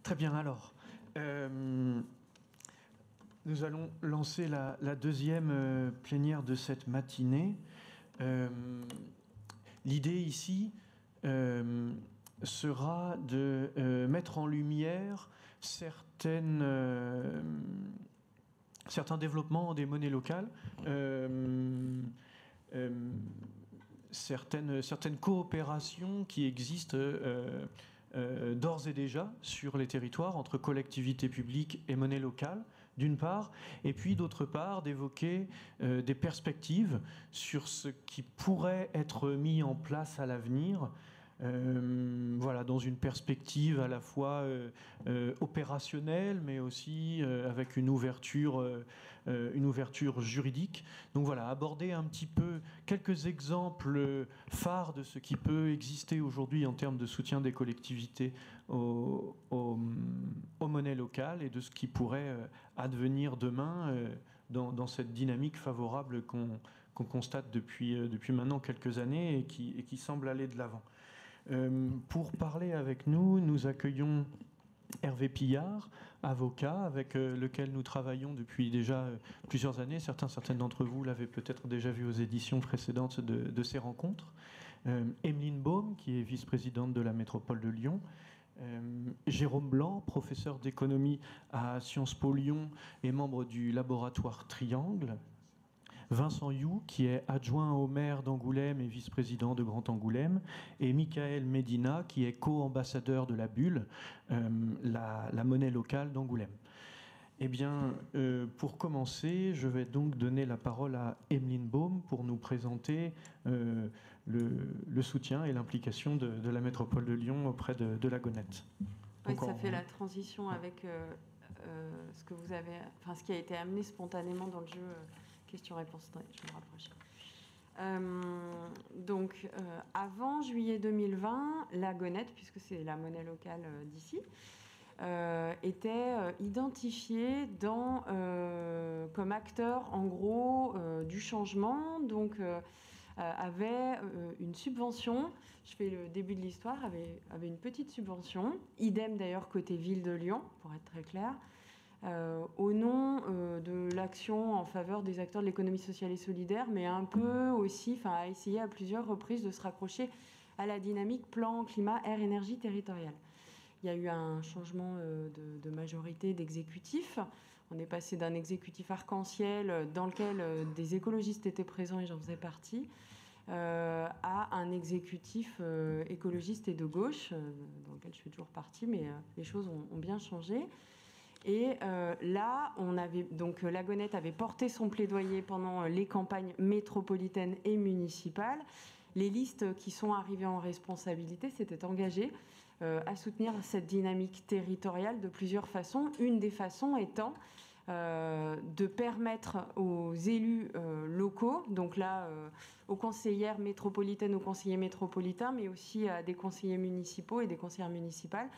Très bien, alors. Nous allons lancer la deuxième plénière de cette matinée. L'idée ici sera de mettre en lumière certains développements des monnaies locales, certaines coopérations qui existent d'ores et déjà sur les territoires entre collectivités publiques et monnaie locale, d'une part, et puis d'autre part d'évoquer des perspectives sur ce qui pourrait être mis en place à l'avenir, voilà, dans une perspective à la fois opérationnelle, mais aussi avec une ouverture juridique. Donc voilà, aborder un petit peu quelques exemples phares de ce qui peut exister aujourd'hui en termes de soutien des collectivités aux monnaies locales et de ce qui pourrait advenir demain dans cette dynamique favorable qu'on constate depuis maintenant quelques années et qui semble aller de l'avant. Pour parler avec nous, nous accueillons Hervé Pillard, avocat, avec lequel nous travaillons depuis déjà plusieurs années. Certaines d'entre vous l'avaient peut-être déjà vu aux éditions précédentes de ces rencontres. Emeline Baume, qui est vice-présidente de la métropole de Lyon. Jérôme Blanc, professeur d'économie à Sciences Po Lyon et membre du laboratoire Triangle. Vincent You, qui est adjoint au maire d'Angoulême et vice-président de Grand Angoulême, et Michael Medina, qui est co-ambassadeur de la Bulle, la monnaie locale d'Angoulême. Eh bien, pour commencer, je vais donc donner la parole à Emeline Baume pour nous présenter le soutien et l'implication de la métropole de Lyon auprès de la Gonette. Oui, ça fait la transition avec ce que vous avez, enfin ce qui a été amené spontanément dans le jeu. Question-réponse, je me rapproche. Avant juillet 2020, la Gonette, puisque c'est la monnaie locale d'ici, était identifiée comme acteur, en gros, du changement. Donc, avait une subvention. Je fais le début de l'histoire. Avait une petite subvention. Idem d'ailleurs côté ville de Lyon, pour être très clair. Au nom de l'action en faveur des acteurs de l'économie sociale et solidaire, mais un peu aussi, a essayé à plusieurs reprises de se raccrocher à la dynamique plan climat air énergie territoriale. Il y a eu un changement de majorité d'exécutif. On est passé d'un exécutif arc-en-ciel dans lequel des écologistes étaient présents et j'en faisais partie, à un exécutif écologiste et de gauche, dans lequel je fais toujours partie, mais les choses ont bien changé. Et là, la Gonette avait porté son plaidoyer pendant les campagnes métropolitaines et municipales. Les listes qui sont arrivées en responsabilité s'étaient engagées à soutenir cette dynamique territoriale de plusieurs façons. Une des façons étant de permettre aux élus locaux, donc là aux conseillères métropolitaines, aux conseillers métropolitains, mais aussi à des conseillers municipaux et des conseillères municipales,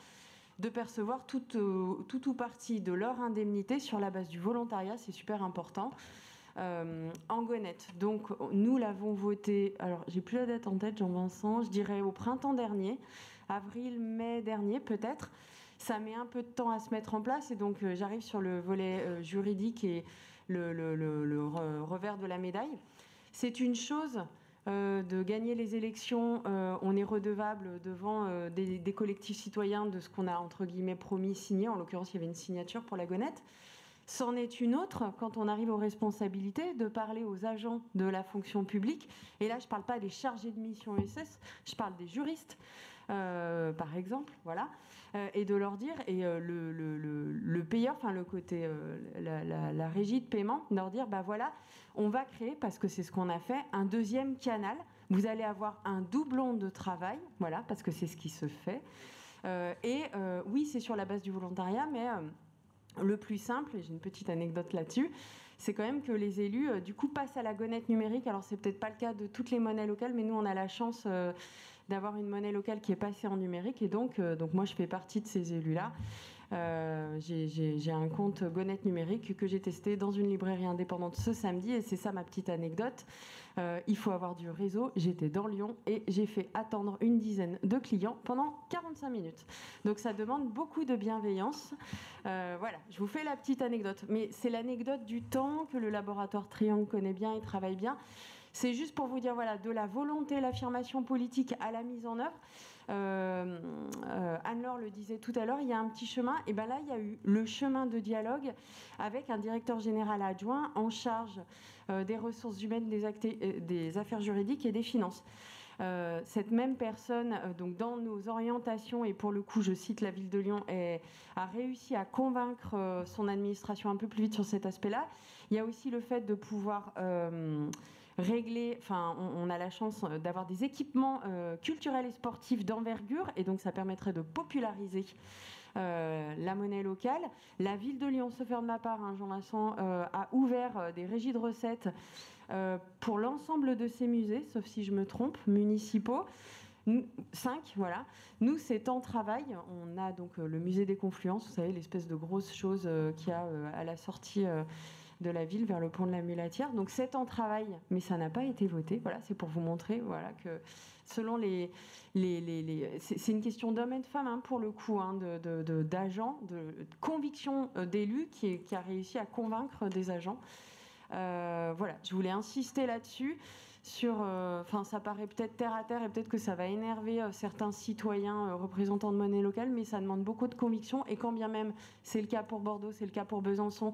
de percevoir tout ou partie de leur indemnité sur la base du volontariat, c'est super important, en Gonette. Donc nous l'avons voté, alors j'ai plus la date en tête, Jean-Vincent, je dirais au printemps dernier, avril-mai dernier peut-être. Ça met un peu de temps à se mettre en place et donc j'arrive sur le volet juridique et le revers de la médaille. C'est une chose de gagner les élections, on est redevable devant des collectifs citoyens de ce qu'on a entre guillemets promis, signé. En l'occurrence, il y avait une signature pour la Gonette. C'en est une autre quand on arrive aux responsabilités de parler aux agents de la fonction publique. Et là, je ne parle pas des chargés de mission ESS, je parle des juristes, par exemple, voilà, et de leur dire, et le payeur, enfin le côté, la régie de paiement, de leur dire, bah voilà, on va créer, parce que c'est ce qu'on a fait, un deuxième canal. Vous allez avoir un doublon de travail, voilà, parce que c'est ce qui se fait. Oui, c'est sur la base du volontariat, mais le plus simple, et j'ai une petite anecdote là-dessus, c'est quand même que les élus, du coup, passent à la Gonette numérique. Alors, c'est peut-être pas le cas de toutes les monnaies locales, mais nous, on a la chance d'avoir une monnaie locale qui est passée en numérique. Et donc moi, je fais partie de ces élus-là. J'ai un compte Gonette numérique que j'ai testé dans une librairie indépendante ce samedi, et c'est ça ma petite anecdote. Il faut avoir du réseau. J'étais dans Lyon et j'ai fait attendre une dizaine de clients pendant 45 minutes. Donc ça demande beaucoup de bienveillance. Voilà, je vous fais la petite anecdote. Mais c'est l'anecdote du temps que le laboratoire Triangle connaît bien et travaille bien. C'est juste pour vous dire, voilà, de la volonté, l'affirmation politique à la mise en œuvre. Anne-Laure le disait tout à l'heure, il y a un petit chemin. Et bien là, il y a eu le chemin de dialogue avec un directeur général adjoint en charge des ressources humaines, des affaires juridiques et des finances. Cette même personne, donc dans nos orientations, et pour le coup, je cite la ville de Lyon, a réussi à convaincre son administration un peu plus vite sur cet aspect-là. Il y a aussi le fait de pouvoir régler, enfin, on a la chance d'avoir des équipements culturels et sportifs d'envergure, et donc ça permettrait de populariser la monnaie locale. La ville de Lyon, sauf faire de ma part, hein, Jean-Vincent, a ouvert des régies de recettes pour l'ensemble de ces musées, sauf si je me trompe, municipaux. 5, voilà. Nous, c'est en travail. On a donc le musée des Confluences, vous savez, l'espèce de grosse chose qu'il y a à la sortie de la ville vers le pont de la Mulatière. Donc c'est en travail, mais ça n'a pas été voté. Voilà, c'est pour vous montrer, voilà, que selon c'est une question d'hommes et de femmes, hein, pour le coup, hein, d'agents, de conviction d'élus qui a réussi à convaincre des agents. Voilà, je voulais insister là-dessus. Ça paraît peut-être terre à terre et peut-être que ça va énerver certains citoyens représentants de monnaie locale, mais ça demande beaucoup de conviction. Et quand bien même c'est le cas pour Bordeaux, c'est le cas pour Besançon,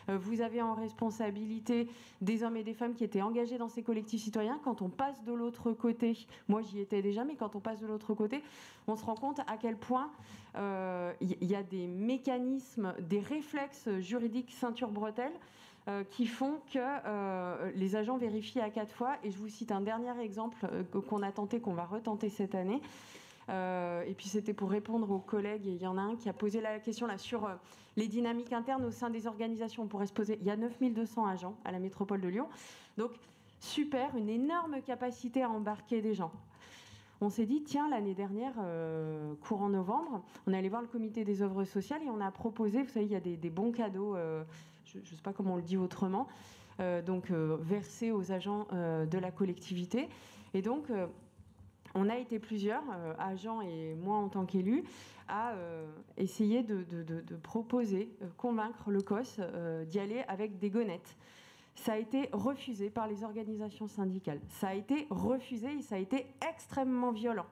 vous avez en responsabilité des hommes et des femmes qui étaient engagés dans ces collectifs citoyens. Quand on passe de l'autre côté, moi j'y étais déjà, mais quand on passe de l'autre côté, on se rend compte à quel point il y a des mécanismes, des réflexes juridiques ceinture-bretelle qui font que les agents vérifient à 4 fois. Et je vous cite un dernier exemple qu'on a tenté, qu'on va retenter cette année. Et puis c'était pour répondre aux collègues. Et il y en a un qui a posé la question là sur les dynamiques internes au sein des organisations. On pourrait se poser. Il y a 9200 agents à la métropole de Lyon. Donc super, une énorme capacité à embarquer des gens. On s'est dit, tiens, l'année dernière, courant novembre, on est allé voir le comité des œuvres sociales et on a proposé, vous savez, il y a des bons cadeaux, je ne sais pas comment on le dit autrement, versés aux agents de la collectivité. Et donc, on a été plusieurs, agents et moi en tant qu'élu, à essayer de proposer, convaincre le COS d'y aller avec des gonettes. Ça a été refusé par les organisations syndicales. Ça a été refusé et ça a été extrêmement violent.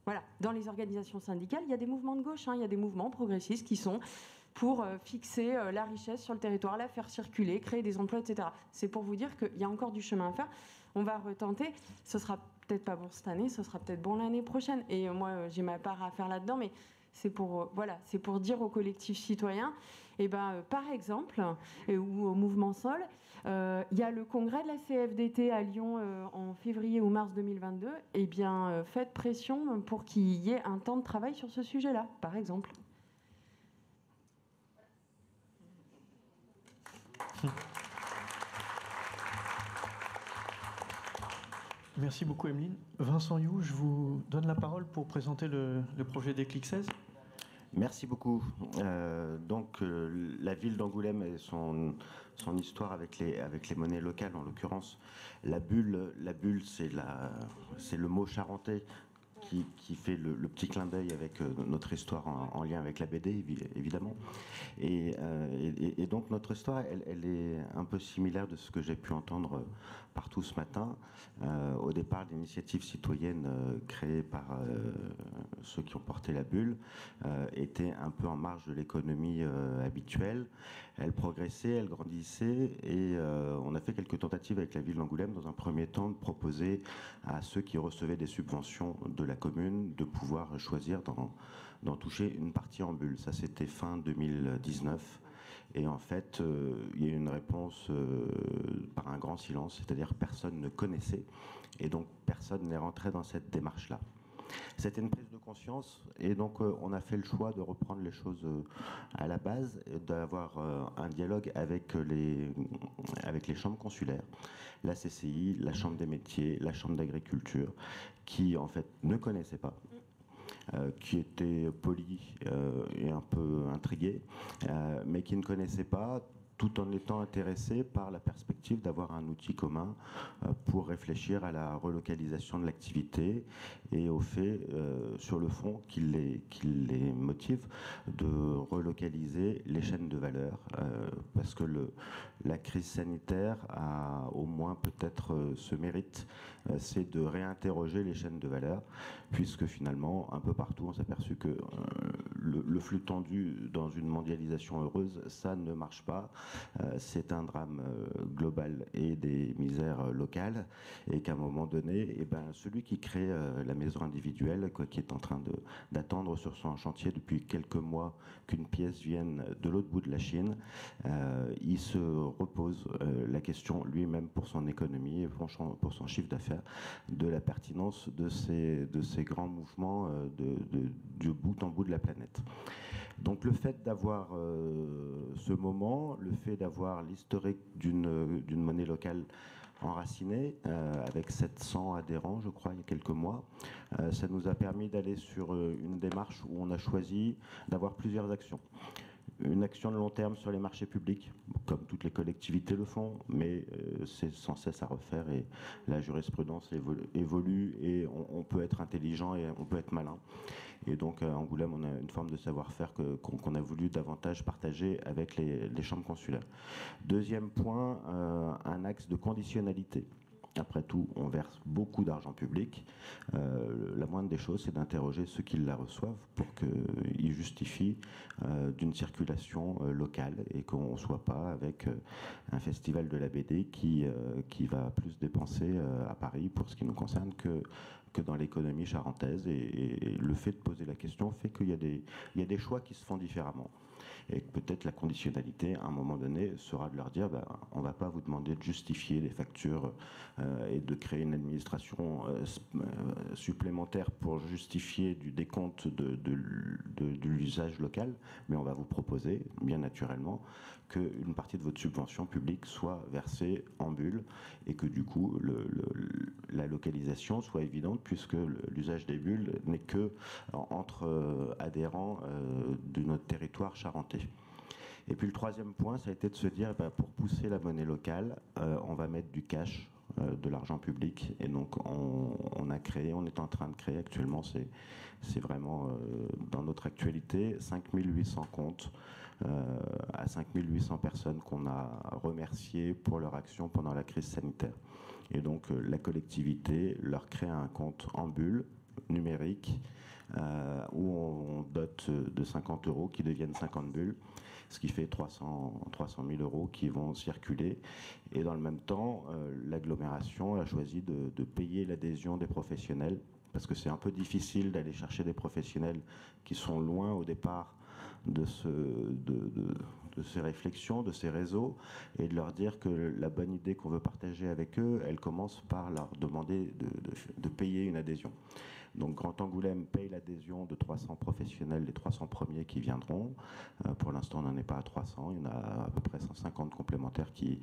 Voilà. Dans les organisations syndicales, il y a des mouvements de gauche, hein, il y a des mouvements progressistes qui sont pour fixer la richesse sur le territoire, la faire circuler, créer des emplois, etc. C'est pour vous dire qu'il y a encore du chemin à faire. On va retenter. Ce sera peut-être pas bon cette année, ce sera peut-être bon l'année prochaine. Et moi, j'ai ma part à faire là-dedans, mais c'est pour, c'est pour dire aux collectifs citoyens, par exemple, ou au mouvement Sol, il y a le congrès de la CFDT à Lyon en février ou mars 2022. Faites pression pour qu'il y ait un temps de travail sur ce sujet-là, par exemple. Merci beaucoup, Emeline. Vincent You, je vous donne la parole pour présenter le projet Déclic 16. Merci beaucoup. La ville d'Angoulême et son histoire avec les monnaies locales, en l'occurrence, la bulle, c'est le mot charentais qui fait le petit clin d'œil avec notre histoire en lien avec la BD, évidemment. Et donc notre histoire, elle est un peu similaire de ce que j'ai pu entendre partout ce matin. Au départ, l'initiative citoyenne créée par ceux qui ont porté la bulle était un peu en marge de l'économie habituelle. Elle progressait, elle grandissait et on a fait quelques tentatives avec la ville d'Angoulême dans un premier temps de proposer à ceux qui recevaient des subventions de la commune de pouvoir choisir d'en toucher une partie en bulle. Ça, c'était fin 2019. Et en fait, il y a eu une réponse par un grand silence, c'est-à-dire personne ne connaissait et donc personne n'est rentré dans cette démarche-là. C'était une prise de conscience et donc on a fait le choix de reprendre les choses à la base, d'avoir un dialogue avec les chambres consulaires, la CCI, la Chambre des métiers, la Chambre d'agriculture, qui en fait ne connaissaient pas. qui était poli et un peu intrigué, mais qui ne connaissait pas, tout en étant intéressé par la perspective d'avoir un outil commun pour réfléchir à la relocalisation de l'activité et au fait, sur le fond, qu'il les motive de relocaliser les chaînes de valeur, parce que la crise sanitaire a au moins peut-être ce mérite, c'est de réinterroger les chaînes de valeur, puisque finalement, un peu partout, on s'est aperçu que le flux tendu dans une mondialisation heureuse, ça ne marche pas. C'est un drame global et des misères locales, et qu'à un moment donné, eh ben, celui qui crée la maison individuelle, qui est en train d'attendre sur son chantier depuis quelques mois qu'une pièce vienne de l'autre bout de la Chine, il se repose la question lui-même pour son économie et pour son chiffre d'affaires de la pertinence de ces grands mouvements de bout en bout de la planète. Donc le fait d'avoir ce moment, le fait d'avoir l'historique d'une monnaie locale enracinée, avec 700 adhérents, je crois, il y a quelques mois, ça nous a permis d'aller sur une démarche où on a choisi d'avoir plusieurs actions. Une action de long terme sur les marchés publics, comme toutes les collectivités le font, mais c'est sans cesse à refaire et la jurisprudence évolue et on peut être intelligent et on peut être malin. Et donc à Angoulême, on a une forme de savoir-faire qu'on a voulu davantage partager avec les chambres consulaires. Deuxième point, un axe de conditionnalité. Après tout, on verse beaucoup d'argent public. La moindre des choses, c'est d'interroger ceux qui la reçoivent pour qu'ils justifient d'une circulation locale et qu'on ne soit pas avec un festival de la BD qui va plus dépenser à Paris pour ce qui nous concerne que dans l'économie charentaise. Et le fait de poser la question fait qu'il y a des choix qui se font différemment. Et peut-être la conditionnalité, à un moment donné, sera de leur dire on ne va pas vous demander de justifier des factures et de créer une administration supplémentaire pour justifier du décompte de l'usage local, mais on va vous proposer, bien naturellement, qu'une partie de votre subvention publique soit versée en bulle et que du coup la localisation soit évidente, puisque l'usage des bulles n'est que entre adhérents de notre territoire charentais. Et puis le troisième point, ça a été de se dire, pour pousser la monnaie locale, on va mettre du cash, de l'argent public. Et donc on est en train de créer actuellement, c'est vraiment dans notre actualité, 5800 comptes à 5800 personnes qu'on a remerciées pour leur action pendant la crise sanitaire. Et donc la collectivité leur crée un compte en bulle numérique où on dote de 50 € qui deviennent 50 bulles, ce qui fait 300 000 € qui vont circuler. Et dans le même temps, l'agglomération a choisi de payer l'adhésion des professionnels, parce que c'est un peu difficile d'aller chercher des professionnels qui sont loin au départ de ces réflexions, de ces réseaux, et de leur dire que la bonne idée qu'on veut partager avec eux, elle commence par leur demander de payer une adhésion. Donc Grand Angoulême paye l'adhésion de 300 professionnels, les 300 premiers qui viendront. Pour l'instant, on n'en est pas à 300, il y en a à peu près 150 complémentaires qui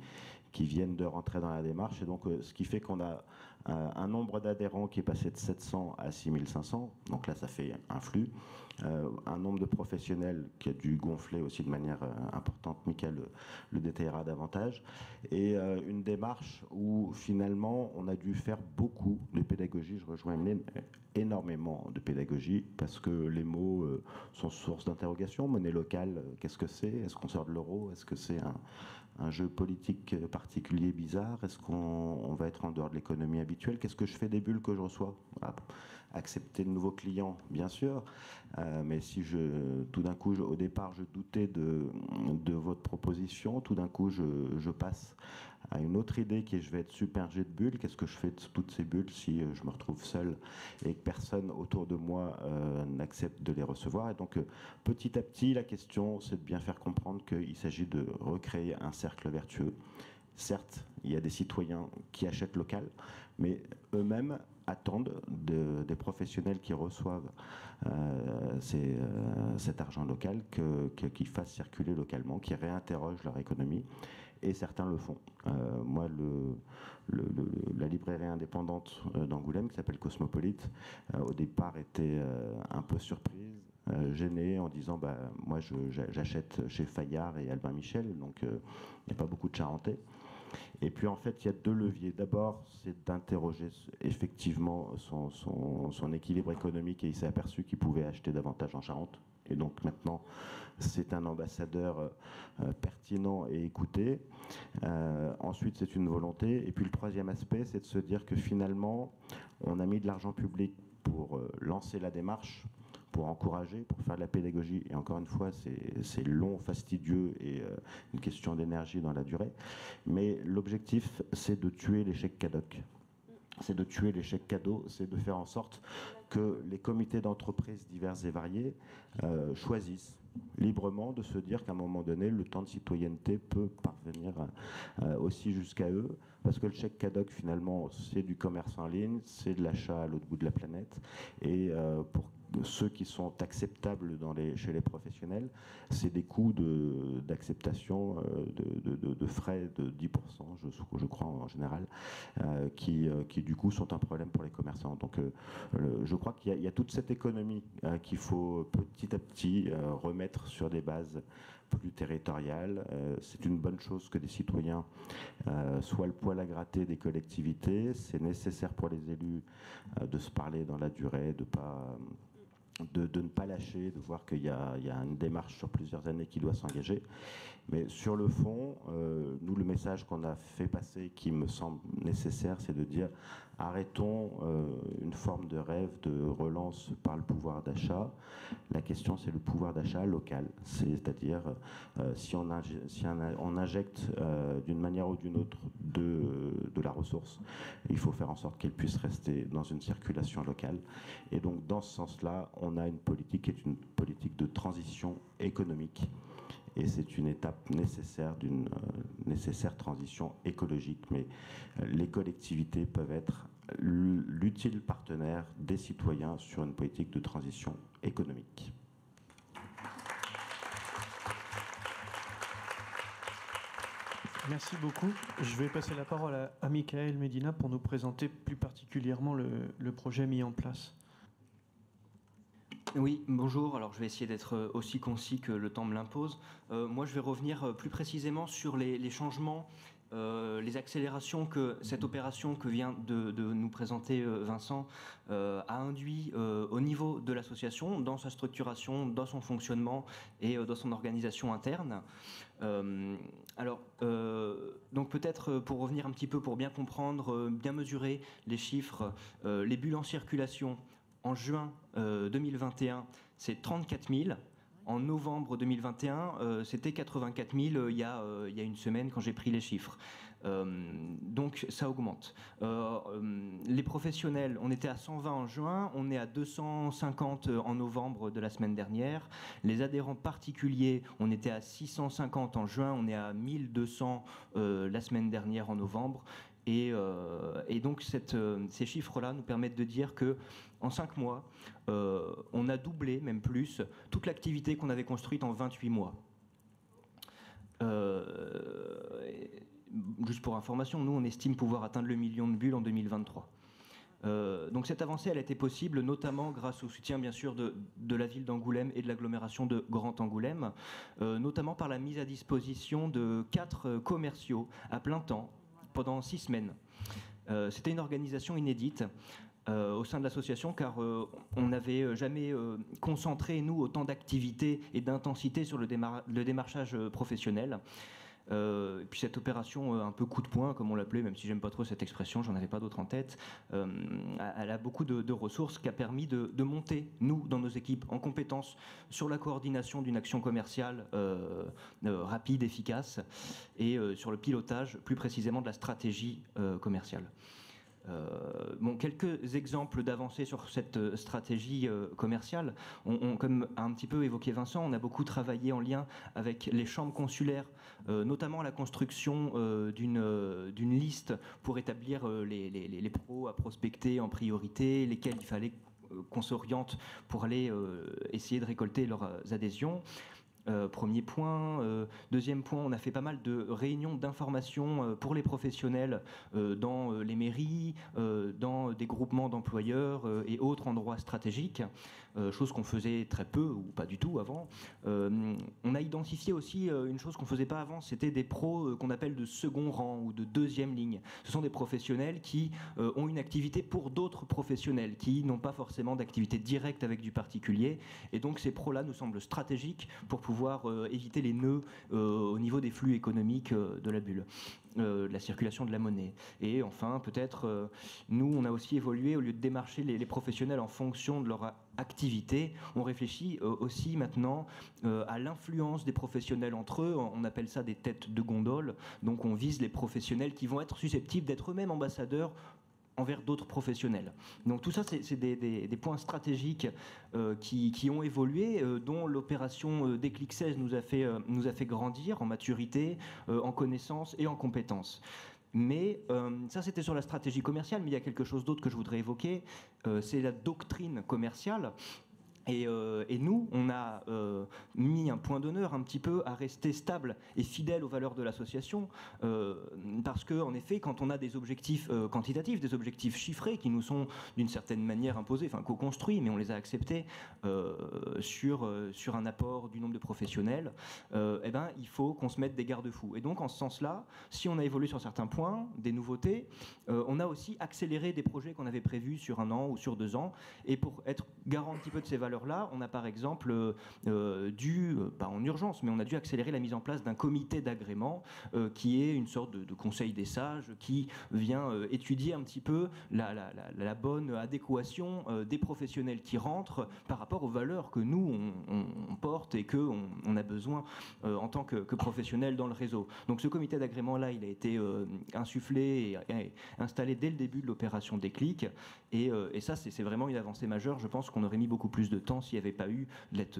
viennent de rentrer dans la démarche. Et donc, ce qui fait qu'on a un nombre d'adhérents qui est passé de 700 à 6500. Donc là, ça fait un flux. Un nombre de professionnels qui a dû gonfler aussi de manière importante. Michael le détaillera davantage. Et une démarche où finalement, on a dû faire beaucoup de pédagogie. Je rejoins Emeline, énormément de pédagogie, parce que les mots sont source d'interrogation. Monnaie locale, qu'est-ce que c'est? Est-ce qu'on sort de l'euro? Est-ce que c'est un jeu politique particulier bizarre? Est-ce qu'on va être en dehors de l'économie habituelle? Qu'est-ce que je fais des bulles que je reçois? Accepter de nouveaux clients, bien sûr, mais si tout d'un coup, au départ, je doutais de votre proposition, tout d'un coup, je passe à une autre idée qui est je vais être supergé de bulles. Qu'est-ce que je fais de toutes ces bulles si je me retrouve seul et que personne autour de moi n'accepte de les recevoir? Et donc petit à petit, la question, c'est de bien faire comprendre qu'il s'agit de recréer un cercle vertueux. Certes, il y a des citoyens qui achètent local, mais eux-mêmes attendent des professionnels qui reçoivent cet argent local qu'ils fassent circuler localement, qui réinterrogent leur économie. et certains le font. Moi, la librairie indépendante d'Angoulême, qui s'appelle Cosmopolite, au départ était un peu surprise, gênée, en disant moi j'achète chez Fayard et Albin Michel, donc il n'y a pas beaucoup de Charentais. Et puis en fait, il y a deux leviers. D'abord, c'est d'interroger effectivement son équilibre économique, et il s'est aperçu qu'il pouvait acheter davantage en Charente. Et donc maintenant, c'est un ambassadeur pertinent et écouté. Ensuite, c'est une volonté. Et puis le troisième aspect, c'est de se dire que finalement, on a mis de l'argent public pour lancer la démarche, pour encourager, pour faire de la pédagogie. Et encore une fois, c'est long, fastidieux et une question d'énergie dans la durée. Mais l'objectif, c'est de tuer l'échec cadoc. C'est de tuer l'échec cadeau, c'est de faire en sorte que les comités d'entreprise divers et variés choisissent librement de se dire qu'à un moment donné, le temps de citoyenneté peut parvenir aussi jusqu'à eux, parce que le chèque cadoc, finalement, c'est du commerce en ligne, c'est de l'achat à l'autre bout de la planète, et pour ceux qui sont acceptables chez les professionnels, c'est des coûts d'acceptation de frais de 10%, je crois en général, qui du coup sont un problème pour les commerçants. Donc je crois qu'il y a toute cette économie qu'il faut petit à petit remettre sur des bases plus territoriales. C'est une bonne chose que des citoyens soient le poil à gratter des collectivités. C'est nécessaire pour les élus de se parler dans la durée, de ne pas lâcher, de voir qu'il y a une démarche sur plusieurs années qui doit s'engager. Mais sur le fond, nous, le message qu'on a fait passer, qui me semble nécessaire, c'est de dire arrêtons une forme de rêve de relance par le pouvoir d'achat. La question, c'est le pouvoir d'achat local. C'est-à-dire, si on injecte d'une manière ou d'une autre de la ressource, il faut faire en sorte qu'elle puisse rester dans une circulation locale. Et donc, dans ce sens-là, on a une politique qui est une politique de transition économique. Et c'est une étape nécessaire d'une nécessaire transition écologique. Mais les collectivités peuvent être l'utile partenaire des citoyens sur une politique de transition économique. Merci beaucoup. Je vais passer la parole à Michael Medina pour nous présenter plus particulièrement le projet mis en place. Oui, bonjour. Alors, je vais essayer d'être aussi concis que le temps me l'impose. Moi, je vais revenir plus précisément sur les changements, les accélérations que cette opération que vient de nous présenter Vincent a induit au niveau de l'association, dans sa structuration, dans son fonctionnement et dans son organisation interne. Donc peut-être pour revenir un petit peu, pour bien comprendre, bien mesurer les chiffres, les bulles en circulation. En juin 2021, c'est 34 000. En novembre 2021, c'était 84 000 il y a une semaine quand j'ai pris les chiffres. Donc ça augmente. Les professionnels, on était à 120 en juin, on est à 250 en novembre de la semaine dernière. Les adhérents particuliers, on était à 650 en juin, on est à 1200 la semaine dernière en novembre. Et donc ces chiffres-là nous permettent de dire que en 5 mois, on a doublé, même plus, toute l'activité qu'on avait construite en 28 mois. Juste pour information, nous, on estime pouvoir atteindre le million de bulles en 2023. Donc cette avancée, elle a été possible notamment grâce au soutien, bien sûr, de la ville d'Angoulême et de l'agglomération de Grand Angoulême, notamment par la mise à disposition de 4 commerciaux à plein temps pendant 6 semaines. C'était une organisation inédite au sein de l'association, car on n'avait jamais concentré, nous, autant d'activité et d'intensité sur le démarchage professionnel. Et puis cette opération un peu coup de poing, comme on l'appelait, même si j'aime pas trop cette expression, j'en avais pas d'autre en tête, elle a beaucoup de ressources, qui a permis de monter, nous, dans nos équipes, en compétences sur la coordination d'une action commerciale rapide, efficace, et sur le pilotage, plus précisément, de la stratégie commerciale. Quelques exemples d'avancées sur cette stratégie commerciale. Comme a un petit peu évoqué Vincent, on a beaucoup travaillé en lien avec les chambres consulaires, notamment la construction d'une liste pour établir les pros à prospecter en priorité, lesquels il fallait qu'on s'oriente pour aller essayer de récolter leurs adhésions. Premier point. Deuxième point, on a fait pas mal de réunions d'information pour les professionnels dans les mairies, dans des groupements d'employeurs et autres endroits stratégiques, chose qu'on faisait très peu ou pas du tout avant. On a identifié aussi une chose qu'on ne faisait pas avant, c'était des pros qu'on appelle de second rang ou de deuxième ligne. Ce sont des professionnels qui ont une activité pour d'autres professionnels, qui n'ont pas forcément d'activité directe avec du particulier. Et donc ces pros-là nous semblent stratégiques pour pouvoir éviter les nœuds au niveau des flux économiques de la bulle. De la circulation de la monnaie. Et enfin, peut-être, nous, on a aussi évolué, au lieu de démarcher les professionnels en fonction de leur activité, on réfléchit aussi maintenant à l'influence des professionnels entre eux. On appelle ça des têtes de gondole. Donc on vise les professionnels qui vont être susceptibles d'être eux-mêmes ambassadeurs envers d'autres professionnels. Donc tout ça, c'est des points stratégiques qui ont évolué, dont l'opération Déclic 16 nous a fait grandir en maturité, en connaissances et en compétences. Mais ça, c'était sur la stratégie commerciale, mais il y a quelque chose d'autre que je voudrais évoquer, c'est la doctrine commerciale. Et nous, on a mis un point d'honneur un petit peu à rester stable et fidèle aux valeurs de l'association, parce qu'en effet, quand on a des objectifs quantitatifs, des objectifs chiffrés qui nous sont d'une certaine manière imposés, enfin co-construits, mais on les a acceptés sur un apport du nombre de professionnels, eh ben, il faut qu'on se mette des garde-fous. Et donc, en ce sens-là, si on a évolué sur certains points, des nouveautés, on a aussi accéléré des projets qu'on avait prévus sur 1 an ou sur 2 ans. Et pour être garant un petit peu de ces valeurs, là, on a par exemple pas en urgence, mais on a dû accélérer la mise en place d'un comité d'agrément qui est une sorte de conseil des sages qui vient étudier un petit peu la bonne adéquation des professionnels qui rentrent par rapport aux valeurs que nous, on porte et qu'on a besoin en tant que professionnels dans le réseau. Donc ce comité d'agrément-là, il a été insufflé et installé dès le début de l'opération Déclic. Et ça, c'est vraiment une avancée majeure. Je pense qu'on aurait mis beaucoup plus de temps s'il n'y avait pas eu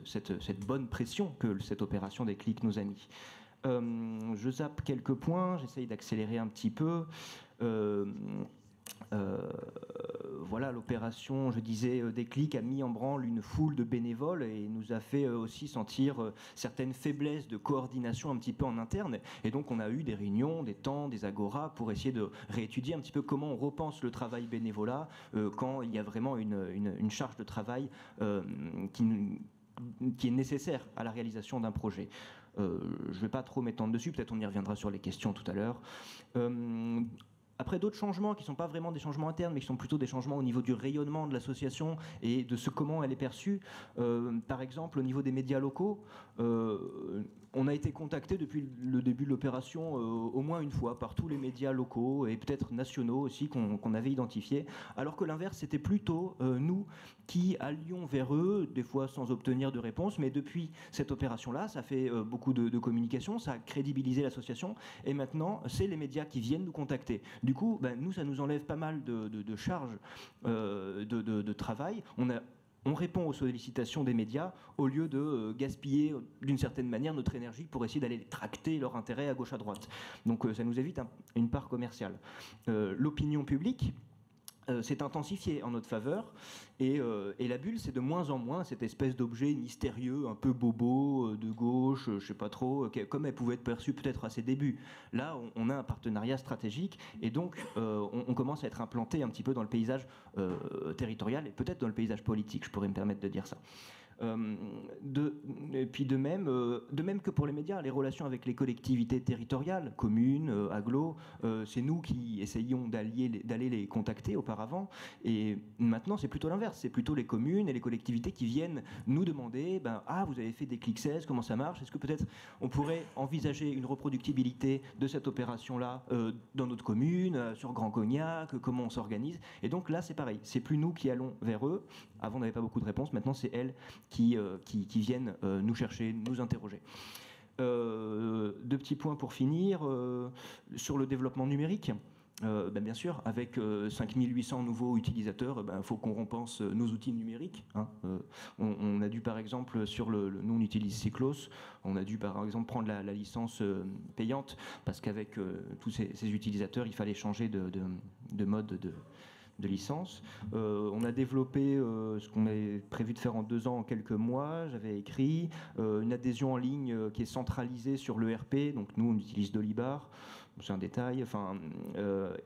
cette bonne pression que cette opération Déclic nous a mis. Je zappe quelques points, j'essaye d'accélérer un petit peu. Voilà, l'opération, je disais, Déclic a mis en branle une foule de bénévoles et nous a fait aussi sentir certaines faiblesses de coordination un petit peu en interne. Et donc on a eu des réunions, des temps, des agoras pour essayer de réétudier un petit peu comment on repense le travail bénévolat quand il y a vraiment une charge de travail qui est nécessaire à la réalisation d'un projet. Je ne vais pas trop m'étendre dessus, peut-être on y reviendra sur les questions tout à l'heure. Après, d'autres changements qui ne sont pas vraiment des changements internes, mais qui sont plutôt des changements au niveau du rayonnement de l'association et de comment elle est perçue. Par exemple, au niveau des médias locaux, on a été contacté depuis le début de l'opération au moins une fois par tous les médias locaux et peut-être nationaux aussi qu'on avait identifiés, alors que l'inverse, c'était plutôt nous qui allions vers eux, des fois sans obtenir de réponse, mais depuis cette opération-là, ça fait beaucoup de communication, ça a crédibilisé l'association, et maintenant, c'est les médias qui viennent nous contacter. Du coup, nous, ça nous enlève pas mal de charges de travail. On répond aux sollicitations des médias au lieu de gaspiller d'une certaine manière notre énergie pour essayer d'aller tracter leur intérêt à gauche à droite. Donc ça nous évite une part commerciale. L'opinion publique s'est intensifiée en notre faveur et la bulle, c'est de moins en moins cette espèce d'objet mystérieux, un peu bobo, de gauche, je ne sais pas trop, comme elle pouvait être perçue peut-être à ses débuts. Là, on a un partenariat stratégique et donc on commence à être implanté un petit peu dans le paysage territorial et peut-être dans le paysage politique, je pourrais me permettre de dire ça. Et puis de même que pour les médias, les relations avec les collectivités territoriales, communes, agglos, c'est nous qui essayions d'aller les contacter auparavant, et maintenant c'est plutôt l'inverse, c'est plutôt les communes et les collectivités qui viennent nous demander vous avez fait Déclic 16, comment ça marche, est-ce que peut-être on pourrait envisager une reproductibilité de cette opération-là dans notre commune, sur Grand Cognac, comment on s'organise, et donc là c'est pareil, c'est plus nous qui allons vers eux, avant on n'avait pas beaucoup de réponses, maintenant c'est elles qui viennent nous chercher, nous interroger. 2 petits points pour finir. Sur le développement numérique, bien sûr, avec 5800 nouveaux utilisateurs, il faut qu'on repense nos outils numériques. On a dû, par exemple, nous on utilise Cyclos, on a dû, par exemple, prendre la licence payante, parce qu'avec tous ces utilisateurs, il fallait changer de mode de licence. On a développé ce qu'on avait prévu de faire en 2 ans, en quelques mois. J'avais écrit une adhésion en ligne qui est centralisée sur l'ERP. Donc nous, on utilise Dolibar. C'est un détail.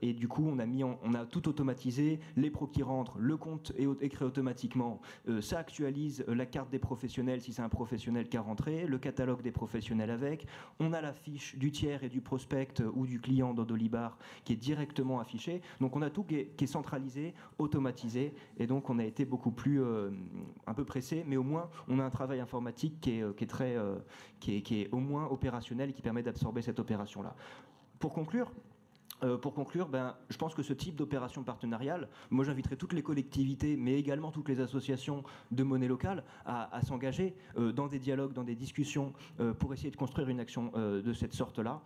Et du coup, on a tout automatisé. Les pros qui rentrent, le compte est créé automatiquement. Ça actualise la carte des professionnels si c'est un professionnel qui a rentré, le catalogue des professionnels avec. On a la fiche du tiers et du prospect ou du client dans Dolibar qui est directement affichée. Donc on a tout qui est centralisé, automatisé. Et donc on a été beaucoup plus un peu pressé, mais au moins on a un travail informatique qui est au moins opérationnel et qui permet d'absorber cette opération-là. Pour conclure, je pense que ce type d'opération partenariale, moi j'inviterai toutes les collectivités, mais également toutes les associations de monnaie locale à s'engager dans des dialogues, dans des discussions pour essayer de construire une action de cette sorte-là,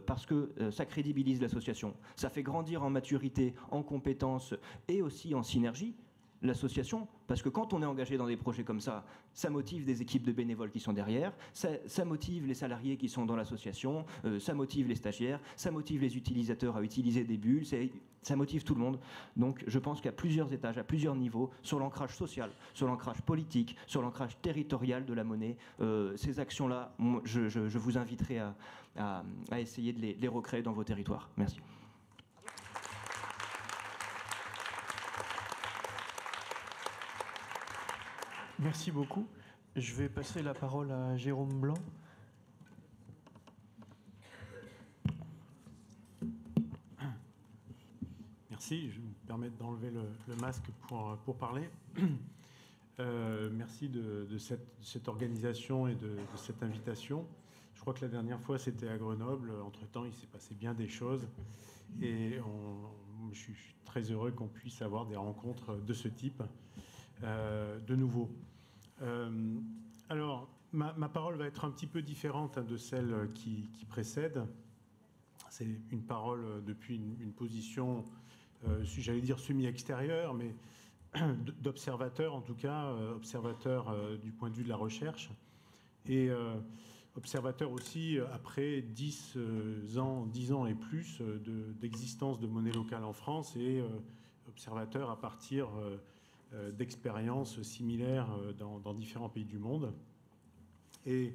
parce que ça crédibilise l'association, ça fait grandir en maturité, en compétences et aussi en synergie l'association, parce que quand on est engagé dans des projets comme ça motive des équipes de bénévoles qui sont derrière, ça motive les salariés qui sont dans l'association, ça motive les stagiaires, ça motive les utilisateurs à utiliser des bulles, ça motive tout le monde. Donc je pense qu'à plusieurs étages, à plusieurs niveaux, sur l'ancrage social, sur l'ancrage politique, sur l'ancrage territorial de la monnaie, ces actions-là, je vous inviterai à essayer de les recréer dans vos territoires. Merci. Merci beaucoup. Je vais passer la parole à Jérôme Blanc. Merci, je vais me permettre d'enlever le masque pour parler. Merci de cette organisation et de cette invitation. Je crois que la dernière fois, c'était à Grenoble. Entre-temps, il s'est passé bien des choses. Et je suis très heureux qu'on puisse avoir des rencontres de ce type de nouveau. Alors, ma parole va être un petit peu différente de celle qui précède. C'est une parole depuis une position, j'allais dire semi-extérieure, mais d'observateur, en tout cas, observateur du point de vue de la recherche, et observateur aussi après 10 ans et plus d'existence de monnaie locale en France, et observateur à partir d'expériences similaires dans différents pays du monde. Et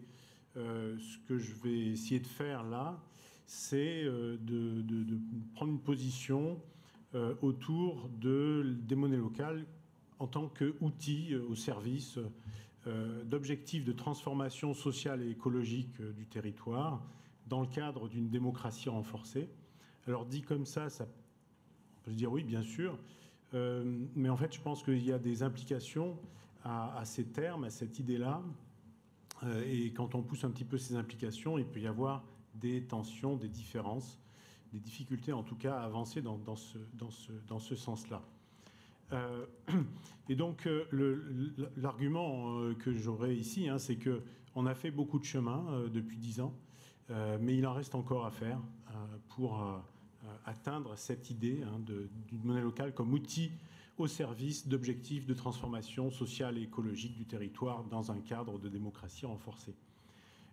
ce que je vais essayer de faire là, c'est de prendre une position autour des monnaies locales en tant qu'outil au service d'objectifs de transformation sociale et écologique du territoire dans le cadre d'une démocratie renforcée. Alors dit comme ça, on peut se dire oui, bien sûr, mais en fait, je pense qu'il y a des implications à ces termes, à cette idée-là. Et quand on pousse un petit peu ces implications, il peut y avoir des tensions, des différences, des difficultés en tout cas à avancer dans ce sens-là. Et donc l'argument que j'aurais ici, c'est qu'on a fait beaucoup de chemin depuis 10 ans, mais il en reste encore à faire pour atteindre cette idée d'une monnaie locale comme outil au service d'objectifs de transformation sociale et écologique du territoire dans un cadre de démocratie renforcée.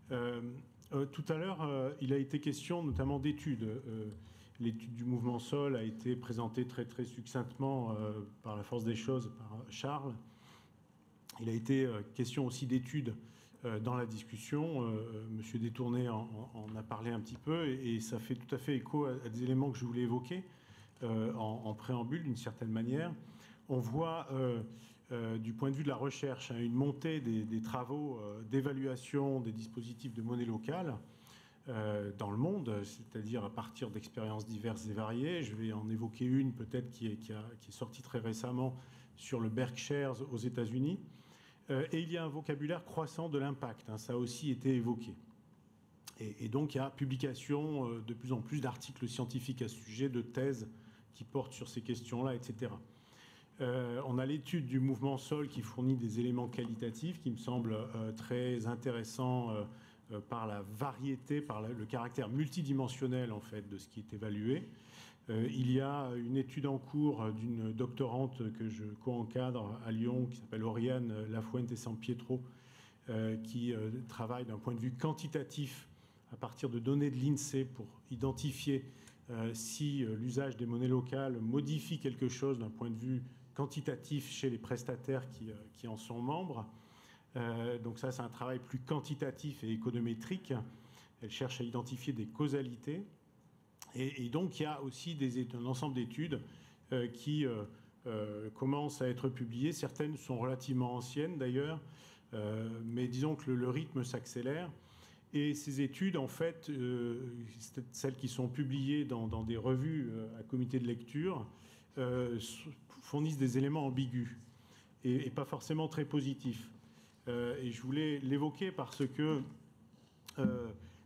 Tout à l'heure, il a été question notamment d'études. L'étude du mouvement Sol a été présentée très très succinctement par la force des choses, par Charles. Il a été question aussi d'études dans la discussion. Monsieur Détourné en a parlé un petit peu et ça fait tout à fait écho à des éléments que je voulais évoquer en préambule d'une certaine manière. On voit du point de vue de la recherche une montée des travaux d'évaluation des dispositifs de monnaie locale dans le monde, c'est-à-dire à partir d'expériences diverses et variées. Je vais en évoquer une peut-être qui est sortie très récemment sur le Berkshire aux États-Unis. Et il y a un vocabulaire croissant de l'impact, ça a aussi été évoqué. Et donc il y a publication de plus en plus d'articles scientifiques à ce sujet, de thèses qui portent sur ces questions-là, etc. On a l'étude du mouvement Sol qui fournit des éléments qualitatifs qui me semblent très intéressants par la variété, par le caractère multidimensionnel en fait de ce qui est évalué. Il y a une étude en cours d'une doctorante que je co-encadre à Lyon qui s'appelle Oriane Lafuente San Pietro qui travaille d'un point de vue quantitatif à partir de données de l'INSEE pour identifier si l'usage des monnaies locales modifie quelque chose d'un point de vue quantitatif chez les prestataires qui en sont membres. Donc ça, c'est un travail plus quantitatif et économétrique. Elle cherche à identifier des causalités. Et donc, il y a aussi un ensemble d'études qui commencent à être publiées. Certaines sont relativement anciennes, d'ailleurs, mais disons que le rythme s'accélère. Et ces études, en fait, celles qui sont publiées dans des revues à comité de lecture, fournissent des éléments ambigus et pas forcément très positifs. Et je voulais l'évoquer parce que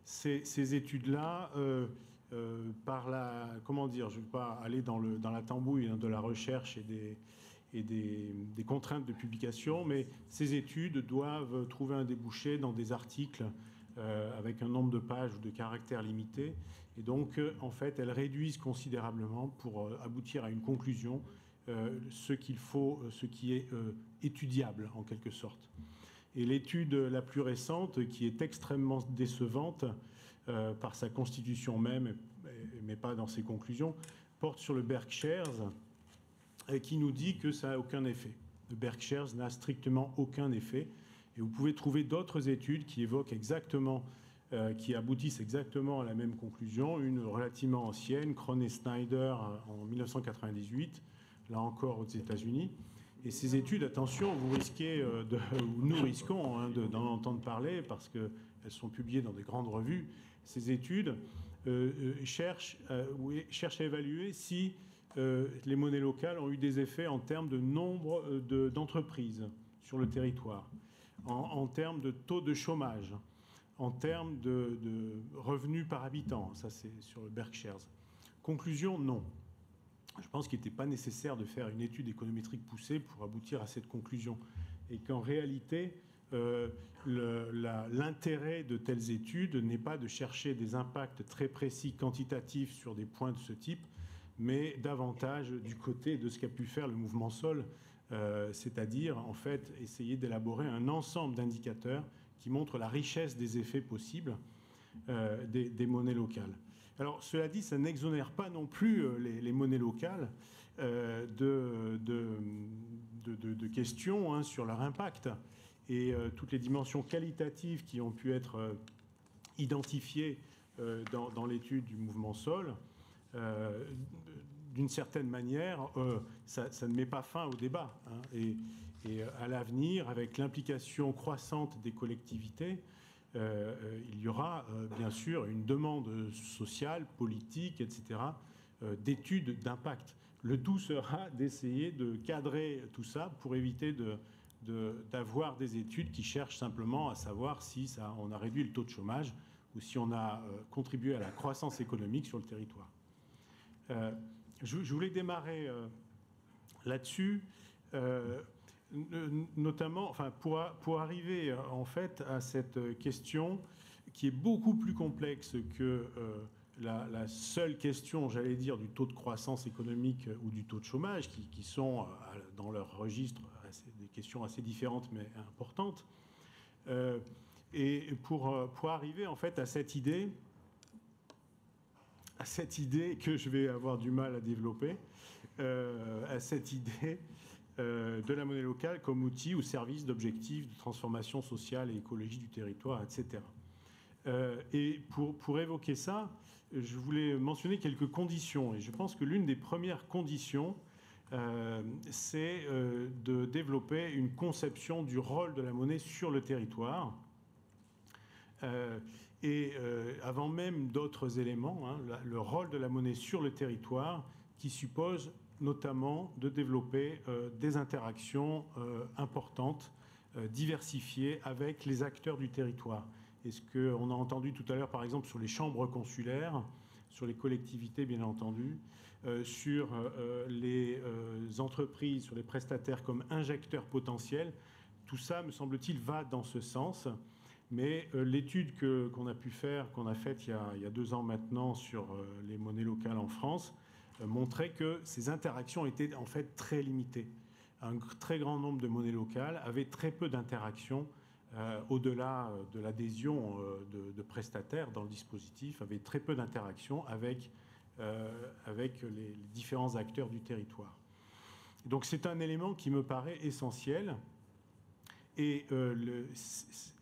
ces études-là, comment dire, je ne vais pas aller dans la tambouille de la recherche et des contraintes de publication, mais ces études doivent trouver un débouché dans des articles avec un nombre de pages ou de caractères limités. Et donc, en fait, elles réduisent considérablement pour aboutir à une conclusion ce qui est étudiable, en quelque sorte. Et l'étude la plus récente, qui est extrêmement décevante par sa constitution même, mais pas dans ses conclusions, porte sur le Berkshires, qui nous dit que ça n'a aucun effet. Le Berkshires n'a strictement aucun effet. Et vous pouvez trouver d'autres études qui évoquent exactement, qui aboutissent exactement à la même conclusion. Une relativement ancienne, Krohn et Snyder, en 1998, là encore aux États-Unis. Et ces études, attention, vous risquez, nous risquons d'en entendre parler parce qu'elles sont publiées dans des grandes revues. Ces études cherchent à évaluer si les monnaies locales ont eu des effets en termes de nombre d'entreprises sur le territoire, en termes de taux de chômage, en termes de revenus par habitant. Ça, c'est sur le Berkshires. Conclusion, non. Je pense qu'il n'était pas nécessaire de faire une étude économétrique poussée pour aboutir à cette conclusion. Et qu'en réalité, l'intérêt de telles études n'est pas de chercher des impacts très précis, quantitatifs sur des points de ce type, mais davantage du côté de ce qu'a pu faire le mouvement Sol, c'est-à-dire, en fait, essayer d'élaborer un ensemble d'indicateurs qui montrent la richesse des effets possibles des monnaies locales. Alors, cela dit, ça n'exonère pas non plus les monnaies locales de questions sur leur impact et toutes les dimensions qualitatives qui ont pu être identifiées dans l'étude du mouvement Sol. D'une certaine manière, ça ne met pas fin au débat. Et à l'avenir, avec l'implication croissante des collectivités, il y aura bien sûr une demande sociale, politique, etc., d'études d'impact. Le tout sera d'essayer de cadrer tout ça pour éviter d'avoir des études qui cherchent simplement à savoir si on a réduit le taux de chômage ou si on a contribué à la croissance économique sur le territoire. Je voulais démarrer là-dessus, notamment, enfin, pour arriver en fait à cette question qui est beaucoup plus complexe que la seule question, j'allais dire, du taux de croissance économique ou du taux de chômage, qui sont dans leur registre des questions assez différentes mais importantes. Et pour arriver en fait à cette idée que je vais avoir du mal à développer, à cette idée de la monnaie locale comme outil ou service d'objectifs de transformation sociale et écologique du territoire, etc. Et pour évoquer ça, je voulais mentionner quelques conditions. Et je pense que l'une des premières conditions, c'est de développer une conception du rôle de la monnaie sur le territoire. Et avant même d'autres éléments, le rôle de la monnaie sur le territoire qui suppose notamment de développer des interactions importantes, diversifiées avec les acteurs du territoire. Et ce qu'on a entendu tout à l'heure, par exemple, sur les chambres consulaires, sur les collectivités, bien entendu, sur les entreprises, sur les prestataires comme injecteurs potentiels, tout ça, me semble-t-il, va dans ce sens. Mais l'étude qu'on a pu faire, qu'on a faite il y a 2 ans maintenant sur les monnaies locales en France, montrait que ces interactions étaient en fait très limitées. Un très grand nombre de monnaies locales avaient très peu d'interactions au-delà de l'adhésion de prestataires dans le dispositif, avaient très peu d'interactions avec avec les différents acteurs du territoire. Donc c'est un élément qui me paraît essentiel et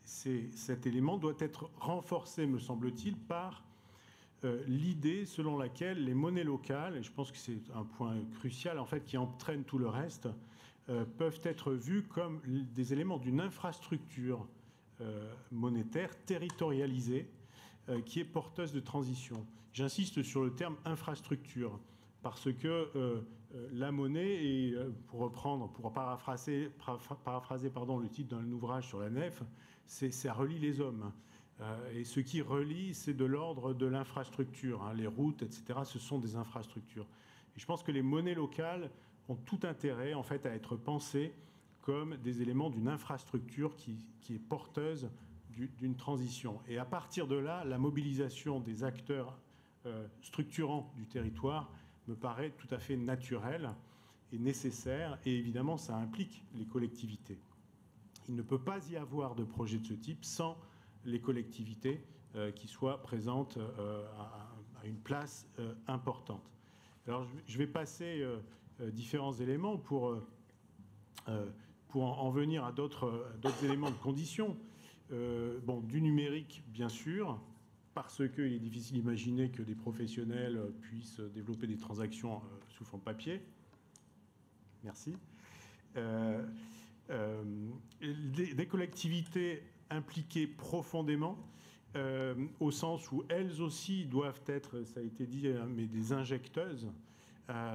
cet élément doit être renforcé, me semble-t-il, par l'idée selon laquelle les monnaies locales, et je pense que c'est un point crucial en fait qui entraîne tout le reste, peuvent être vues comme des éléments d'une infrastructure monétaire territorialisée qui est porteuse de transition. J'insiste sur le terme infrastructure parce que la monnaie, et pour paraphraser le titre d'un ouvrage sur la nef, ça relie les hommes. Et ce qui relie, c'est de l'ordre de l'infrastructure. Les routes, etc., ce sont des infrastructures. Et je pense que les monnaies locales ont tout intérêt, en fait, à être pensées comme des éléments d'une infrastructure qui est porteuse d'une transition. Et à partir de là, la mobilisation des acteurs structurants du territoire me paraît tout à fait naturelle et nécessaire. Et évidemment, ça implique les collectivités. Il ne peut pas y avoir de projet de ce type sans les collectivités qui soient présentes à une place importante. Alors, je vais passer différents éléments pour en venir à d'autres éléments de conditions. Du numérique, bien sûr, parce qu'il est difficile d'imaginer que des professionnels puissent développer des transactions sous forme papier. Merci. Des collectivités impliquées profondément, au sens où elles aussi doivent être, ça a été dit, mais des injecteuses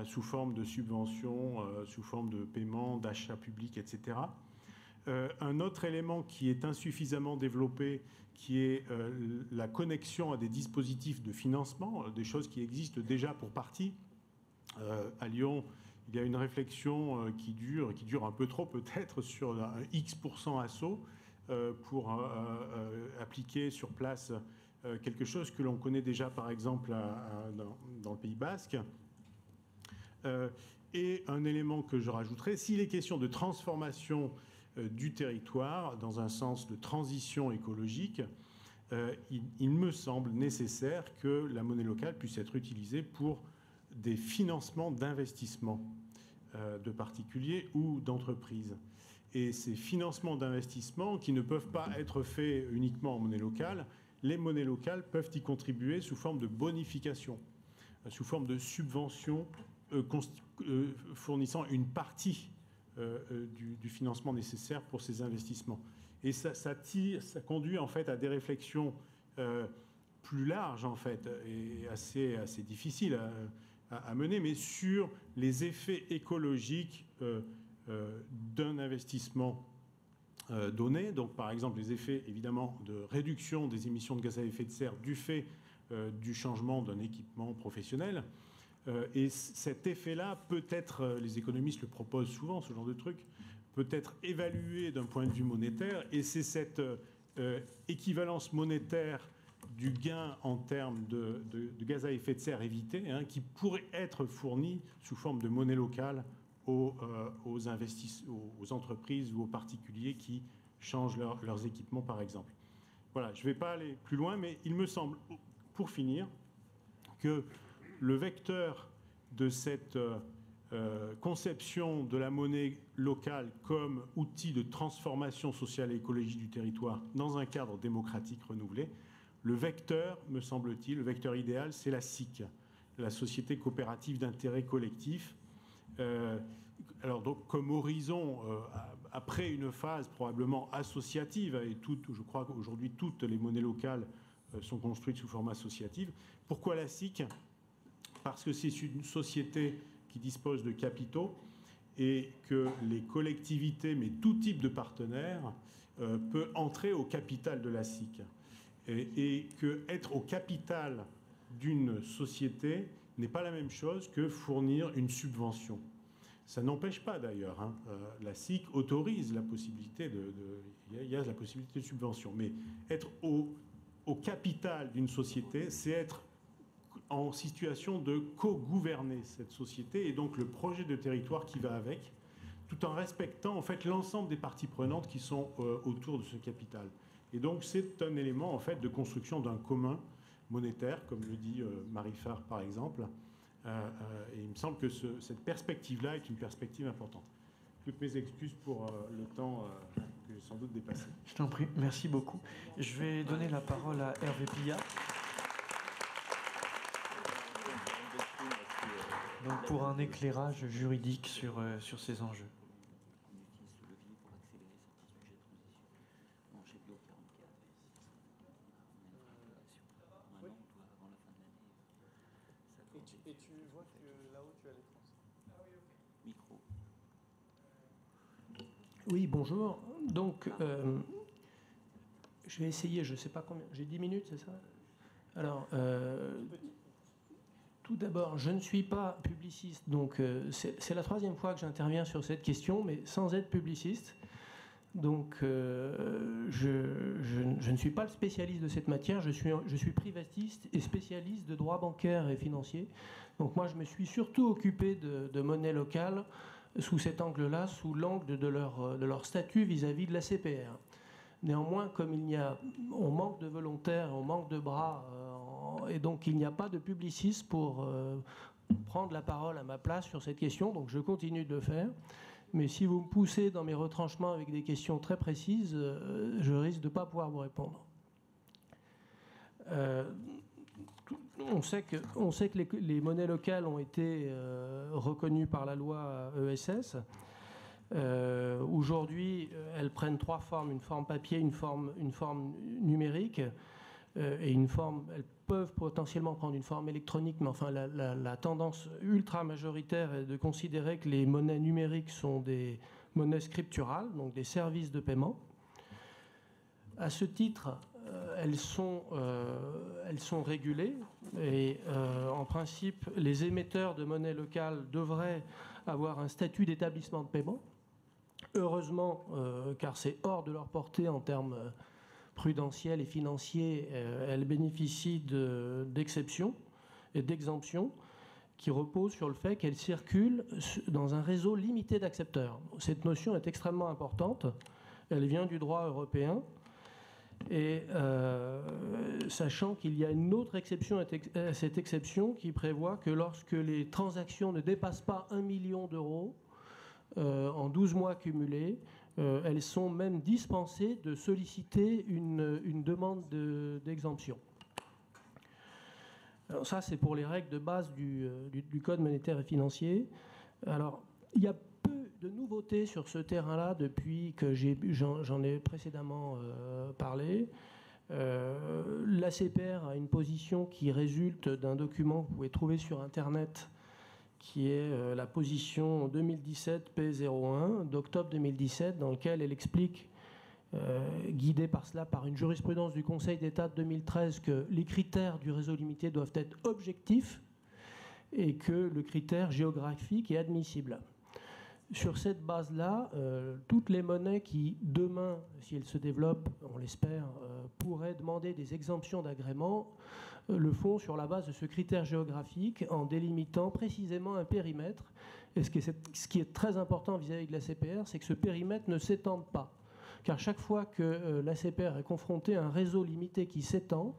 sous forme de subventions, sous forme de paiement, d'achats publics, etc. Un autre élément qui est insuffisamment développé, qui est la connexion à des dispositifs de financement, des choses qui existent déjà pour partie. À Lyon, il y a une réflexion qui dure un peu trop peut-être, sur un X% assaut pour appliquer sur place quelque chose que l'on connaît déjà par exemple dans le Pays Basque. Et un élément que je rajouterai, s'il est question de transformation du territoire dans un sens de transition écologique, il me semble nécessaire que la monnaie locale puisse être utilisée pour des financements d'investissements de particuliers ou d'entreprises. Et ces financements d'investissement qui ne peuvent pas être faits uniquement en monnaie locale, les monnaies locales peuvent y contribuer sous forme de bonification, sous forme de subventions fournissant une partie du financement nécessaire pour ces investissements. Et ça conduit en fait à des réflexions plus larges en fait, et assez difficiles à mener, mais sur les effets écologiques d'un investissement donné. Donc par exemple les effets évidemment de réduction des émissions de gaz à effet de serre du fait du changement d'un équipement professionnel. Et cet effet-là peut être, les économistes le proposent souvent, ce genre de truc, peut être évalué d'un point de vue monétaire, et c'est cette équivalence monétaire du gain en termes de gaz à effet de serre évité qui pourrait être fournie sous forme de monnaie locale aux entreprises ou aux particuliers qui changent leurs équipements, par exemple. Voilà, je ne vais pas aller plus loin, mais il me semble, pour finir, que le vecteur de cette conception de la monnaie locale comme outil de transformation sociale et écologique du territoire dans un cadre démocratique renouvelé, le vecteur, me semble-t-il, le vecteur idéal, c'est la SIC, la Société coopérative d'intérêt collectif. Alors donc, comme horizon, après une phase probablement associative, et je crois qu'aujourd'hui toutes les monnaies locales sont construites sous forme associative. Pourquoi la SIC ? Parce que c'est une société qui dispose de capitaux et que les collectivités, mais tout type de partenaire, peut entrer au capital de la SIC. Et qu'être au capital d'une société n'est pas la même chose que fournir une subvention. Ça n'empêche pas d'ailleurs. La SIC autorise la possibilité il y a la possibilité de subvention. Mais être au capital d'une société, c'est être en situation de co-gouverner cette société et donc le projet de territoire qui va avec, tout en respectant en fait l'ensemble des parties prenantes qui sont autour de ce capital. Et donc c'est un élément en fait de construction d'un commun monétaire, comme le dit Marie Farr par exemple. Et il me semble que cette perspective-là est une perspective importante. Toutes mes excuses pour le temps que j'ai sans doute dépassé. Je t'en prie, merci beaucoup. Je vais donner la parole à Hervé Pillat. Donc pour un éclairage juridique sur ces enjeux. Et tu vois que là-haut, tu as l'écran. Micro. Oui, bonjour. Donc, je vais essayer, je ne sais pas combien. J'ai 10 minutes, c'est ça? Alors, tout d'abord, je ne suis pas publiciste, donc c'est la troisième fois que j'interviens sur cette question, mais sans être publiciste. Donc, je ne suis pas le spécialiste de cette matière, je suis privatiste et spécialiste de droit bancaire et financier. Donc, moi, je me suis surtout occupé de monnaie locale sous cet angle-là, sous l'angle de leur statut vis-à-vis de la CPR. Néanmoins, comme on manque de volontaires, on manque de bras, et donc il n'y a pas de publiciste pour prendre la parole à ma place sur cette question, donc je continue de le faire. Mais si vous me poussez dans mes retranchements avec des questions très précises, je risque de ne pas pouvoir vous répondre. On sait que les monnaies locales ont été reconnues par la loi ESS. Aujourd'hui, elles prennent trois formes, une forme papier, une forme numérique et une forme. Elles peuvent potentiellement prendre une forme électronique, mais enfin la tendance ultra majoritaire est de considérer que les monnaies numériques sont des monnaies scripturales, donc des services de paiement. À ce titre, elles sont régulées et en principe, les émetteurs de monnaie locale devraient avoir un statut d'établissement de paiement. Heureusement, car c'est hors de leur portée en termes prudentiels et financiers, elles bénéficient d'exceptions et d'exemptions qui reposent sur le fait qu'elles circulent dans un réseau limité d'accepteurs. Cette notion est extrêmement importante. Elle vient du droit européen. Et sachant qu'il y a une autre exception à cette exception qui prévoit que lorsque les transactions ne dépassent pas 1 million d'euros en 12 mois cumulés, elles sont même dispensées de solliciter une demande d'exemption. Alors ça, c'est pour les règles de base du Code monétaire et financier. Alors, il y a peu de nouveautés sur ce terrain-là depuis que j'en ai précédemment parlé. La CPR a une position qui résulte d'un document que vous pouvez trouver sur Internet, qui est la position 2017 P01 d'octobre 2017, dans lequel elle explique, guidée par une jurisprudence du Conseil d'État de 2013, que les critères du réseau limité doivent être objectifs et que le critère géographique est admissible. Sur cette base-là, toutes les monnaies qui, demain, si elles se développent, on l'espère, pourraient demander des exemptions d'agrément, le font sur la base de ce critère géographique en délimitant précisément un périmètre. Et ce qui est très important vis-à-vis de la CPR, c'est que ce périmètre ne s'étende pas. Car chaque fois que la CPR est confrontée à un réseau limité qui s'étend,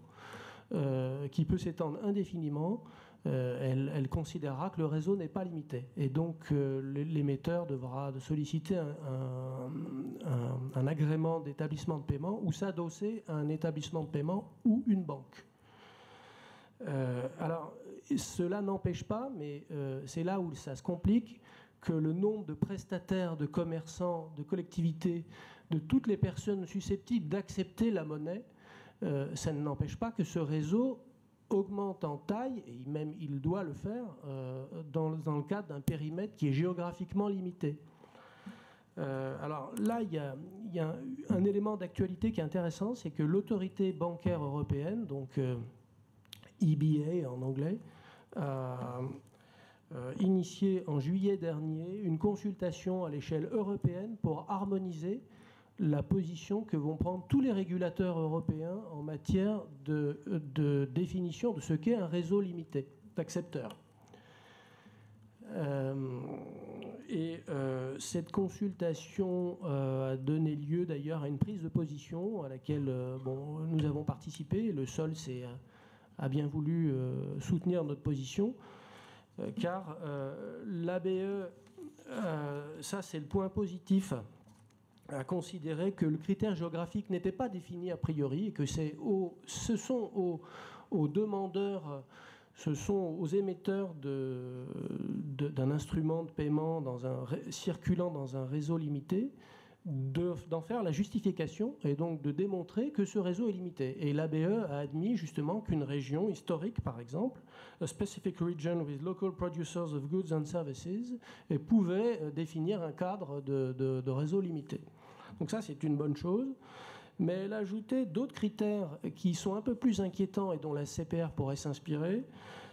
qui peut s'étendre indéfiniment, elle considérera que le réseau n'est pas limité. Et donc, l'émetteur devra solliciter un agrément d'établissement de paiement ou s'adosser à un établissement de paiement ou une banque. Alors, cela n'empêche pas, mais c'est là où ça se complique, que le nombre de prestataires, de commerçants, de collectivités, de toutes les personnes susceptibles d'accepter la monnaie, ça n'empêche pas que ce réseau augmente en taille, et même il doit le faire, dans le cadre d'un périmètre qui est géographiquement limité. Alors là, il y a un élément d'actualité qui est intéressant, c'est que l'autorité bancaire européenne, donc EBA en anglais, a initié en juillet dernier une consultation à l'échelle européenne pour harmoniser la position que vont prendre tous les régulateurs européens en matière de définition de ce qu'est un réseau limité d'accepteurs. Cette consultation a donné lieu d'ailleurs à une prise de position à laquelle nous avons participé. Le seul s'est a bien voulu soutenir notre position, car l'ABE, ça c'est le point positif, a considéré que le critère géographique n'était pas défini a priori et que ce sont aux demandeurs, ce sont aux émetteurs d'un instrument de paiement circulant dans un réseau limité d'en faire la justification et donc de démontrer que ce réseau est limité. Et l'ABE a admis justement qu'une région historique, par exemple, a specific region with local producers of goods and services, et pouvait définir un cadre de réseau limité. Donc ça, c'est une bonne chose. Mais elle a ajouté d'autres critères qui sont un peu plus inquiétants et dont la CPR pourrait s'inspirer.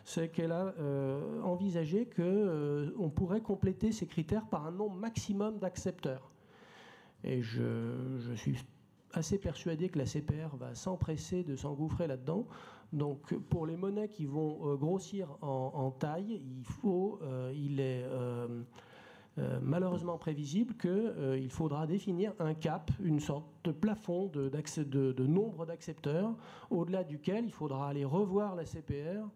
C'est qu'elle a envisagé qu'on pourrait compléter ces critères par un nombre maximum d'accepteurs. Et je suis assez persuadé que la CPR va s'empresser de s'engouffrer là-dedans. Donc, pour les monnaies qui vont grossir en taille, il est malheureusement prévisible qu'il faudra définir un cap, une sorte de plafond de nombre d'accepteurs, au-delà duquel il faudra aller revoir la CPR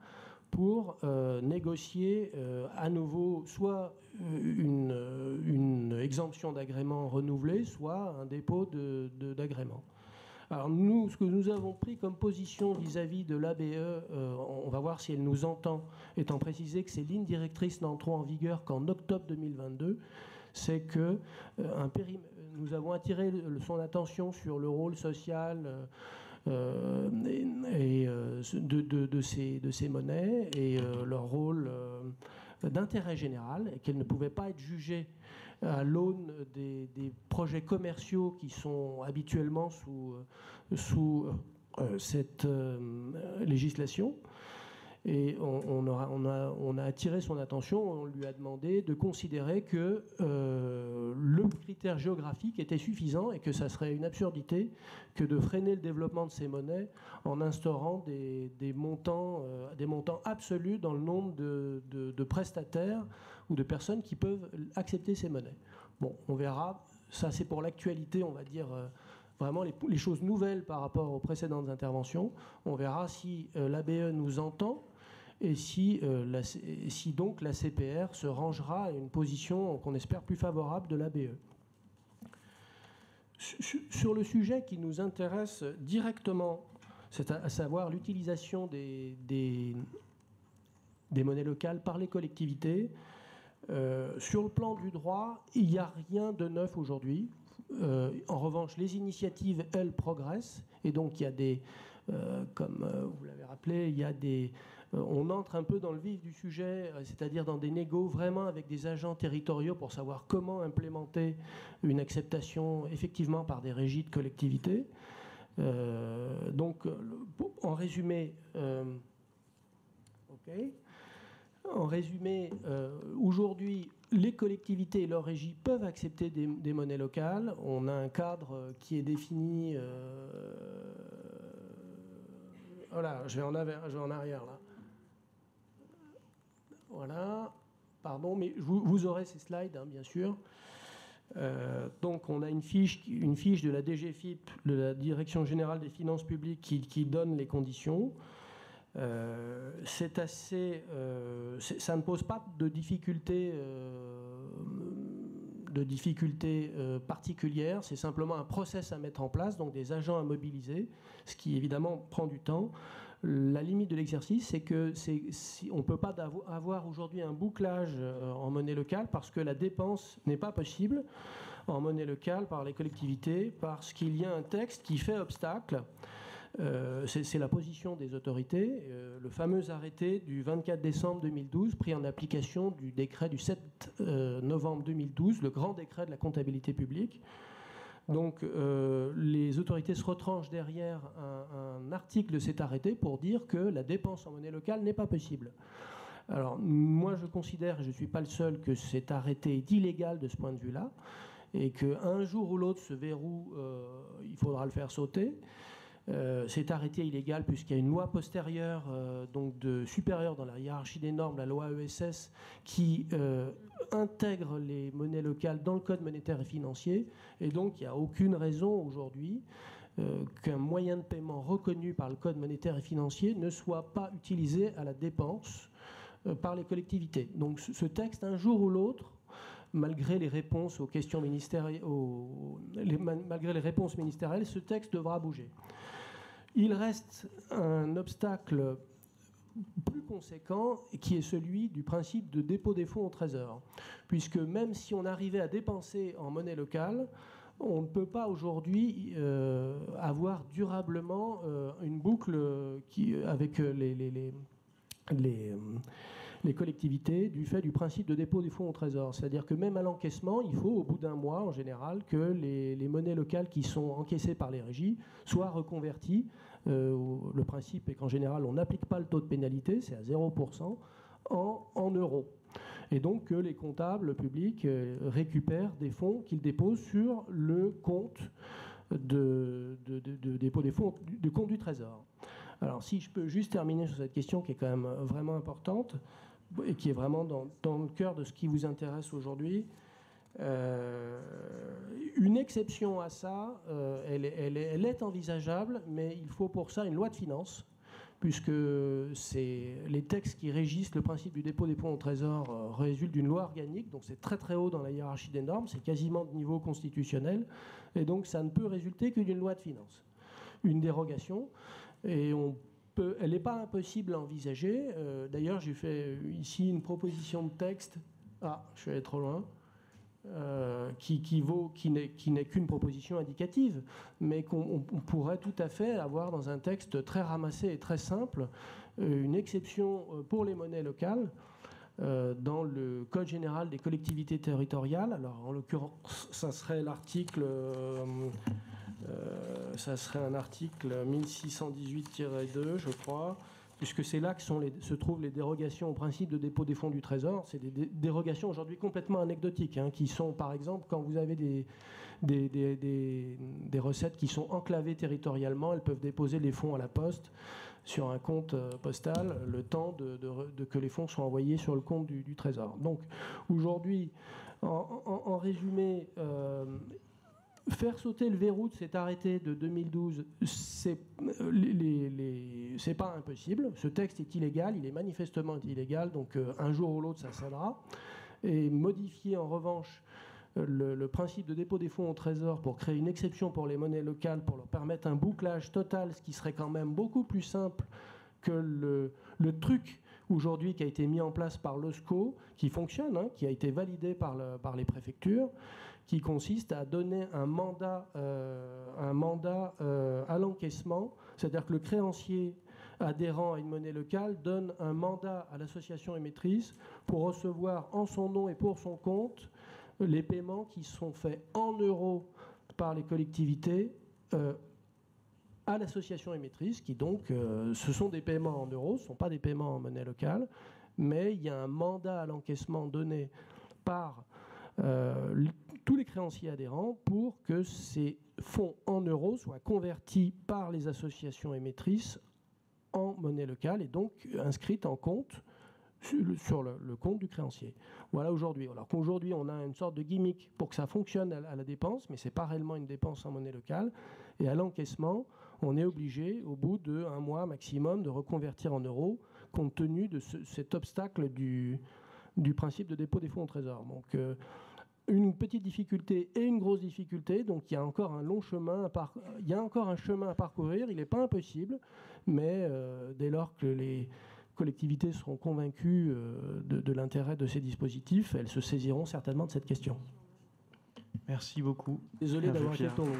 pour négocier à nouveau soit une exemption d'agrément renouvelée, soit un dépôt d'agrément. Alors nous, ce que nous avons pris comme position vis-à-vis de l'ABE, on va voir si elle nous entend, étant précisé que ces lignes directrices n'entreront en vigueur qu'en octobre 2022, c'est que nous avons attiré son attention sur le rôle social de ces monnaies et leur rôle d'intérêt général, et qu'elles ne pouvaient pas être jugées à l'aune des projets commerciaux qui sont habituellement sous cette législation. Et on a attiré son attention, on lui a demandé de considérer que le critère géographique était suffisant et que ça serait une absurdité que de freiner le développement de ces monnaies en instaurant des montants absolus dans le nombre de prestataires ou de personnes qui peuvent accepter ces monnaies. Bon, on verra. Ça, c'est pour l'actualité, on va dire, vraiment les choses nouvelles par rapport aux précédentes interventions. On verra si l'ABE nous entend et si donc la CPR se rangera à une position qu'on espère plus favorable de l'ABE. Sur le sujet qui nous intéresse directement, c'est à savoir l'utilisation des monnaies locales par les collectivités, sur le plan du droit, il n'y a rien de neuf aujourd'hui. En revanche, les initiatives, elles, progressent. Et donc, il y a comme vous l'avez rappelé, il y a on entre un peu dans le vif du sujet, c'est-à-dire dans des négos vraiment avec des agents territoriaux pour savoir comment implémenter une acceptation effectivement par des régies de collectivités. Donc, en résumé, aujourd'hui, les collectivités et leurs régies peuvent accepter des monnaies locales. On a un cadre qui est défini. Voilà, je vais en arrière là. Voilà, pardon, mais vous aurez ces slides, hein, bien sûr. Donc, on a une fiche de la DGFiP, de la Direction Générale des Finances Publiques, qui donne les conditions. C'est assez, ça ne pose pas de difficultés particulières. C'est simplement un process à mettre en place, donc des agents à mobiliser, ce qui évidemment prend du temps. La limite de l'exercice, c'est que on ne peut pas avoir aujourd'hui un bouclage en monnaie locale parce que la dépense n'est pas possible en monnaie locale par les collectivités parce qu'il y a un texte qui fait obstacle. C'est la position des autorités, le fameux arrêté du 24 décembre 2012, pris en application du décret du 7 novembre 2012, le grand décret de la comptabilité publique. Donc les autorités se retranchent derrière un article de cet arrêté pour dire que la dépense en monnaie locale n'est pas possible. Alors moi je considère, et je ne suis pas le seul, que cet arrêté est illégal de ce point de vue-là, et qu'un jour ou l'autre ce verrou, il faudra le faire sauter. C'est arrêté illégal puisqu'il y a une loi postérieure, donc supérieure dans la hiérarchie des normes, la loi ESS, qui intègre les monnaies locales dans le code monétaire et financier. Et donc, il n'y a aucune raison aujourd'hui qu'un moyen de paiement reconnu par le Code monétaire et financier ne soit pas utilisé à la dépense par les collectivités. Donc ce texte, un jour ou l'autre, malgré les réponses aux questions ministérielles, malgré les réponses ministérielles, ce texte devra bouger. Il reste un obstacle plus conséquent qui est celui du principe de dépôt des fonds au Trésor. Puisque même si on arrivait à dépenser en monnaie locale, on ne peut pas aujourd'hui avoir durablement une boucle avec les collectivités du fait du principe de dépôt des fonds au Trésor. C'est-à-dire que même à l'encaissement, il faut au bout d'un mois en général que les monnaies locales qui sont encaissées par les régies soient reconverties. Le principe est qu'en général, on n'applique pas le taux de pénalité, c'est à 0%, en euros. Et donc que les comptables publics récupèrent des fonds qu'ils déposent sur le compte de dépôt des fonds du compte du Trésor. Alors si je peux juste terminer sur cette question qui est quand même vraiment importante et qui est vraiment dans le cœur de ce qui vous intéresse aujourd'hui, une exception à ça, elle est envisageable, mais il faut pour ça une loi de finances, puisque les textes qui régissent le principe du dépôt des fonds au Trésor résultent d'une loi organique, donc c'est très très haut dans la hiérarchie des normes, c'est quasiment de niveau constitutionnel, et donc ça ne peut résulter que d'une loi de finances. Une dérogation, et elle n'est pas impossible à envisager. D'ailleurs, j'ai fait ici une proposition de texte. Ah, je suis allé trop loin. Qui n'est qu'une proposition indicative, mais qu'on pourrait tout à fait avoir dans un texte très ramassé et très simple, une exception pour les monnaies locales dans le Code général des collectivités territoriales. Alors, en l'occurrence, ça serait l'article... ça serait un article 1618-2, je crois, puisque c'est là que se trouvent les dérogations au principe de dépôt des fonds du Trésor. C'est des dérogations aujourd'hui complètement anecdotiques, qui sont, par exemple, quand vous avez des recettes qui sont enclavées territorialement, elles peuvent déposer les fonds à la poste sur un compte postal, le temps que les fonds soient envoyés sur le compte du Trésor. Donc, aujourd'hui, en résumé... faire sauter le verrou de cet arrêté de 2012, c'est pas impossible. Ce texte est illégal, il est manifestement illégal, donc un jour ou l'autre ça cédera. Et modifier en revanche le principe de dépôt des fonds au Trésor pour créer une exception pour les monnaies locales, pour leur permettre un bouclage total, ce qui serait quand même beaucoup plus simple que le truc aujourd'hui qui a été mis en place par l'OSCO, qui fonctionne, qui a été validé par les préfectures, qui consiste à donner un mandat à l'encaissement, c'est-à-dire que le créancier adhérent à une monnaie locale donne un mandat à l'association émettrice pour recevoir en son nom et pour son compte les paiements qui sont faits en euros par les collectivités à l'association émettrice, qui donc, ce sont des paiements en euros, ce ne sont pas des paiements en monnaie locale, mais il y a un mandat à l'encaissement donné par tous les créanciers adhérents pour que ces fonds en euros soient convertis par les associations émettrices en monnaie locale et donc inscrites en compte sur le compte du créancier. Voilà aujourd'hui. Alors qu'aujourd'hui, on a une sorte de gimmick pour que ça fonctionne à la dépense, mais ce n'est pas réellement une dépense en monnaie locale. Et à l'encaissement, on est obligé, au bout d'un mois maximum, de reconvertir en euros, compte tenu de cet obstacle du principe de dépôt des fonds au Trésor. Donc, une petite difficulté et une grosse difficulté. Donc, il y a encore un long chemin il y a encore un chemin à parcourir. Il n'est pas impossible, mais dès lors que les collectivités seront convaincues de l'intérêt de ces dispositifs, elles se saisiront certainement de cette question. Merci beaucoup. Désolé d'avoir été trop long.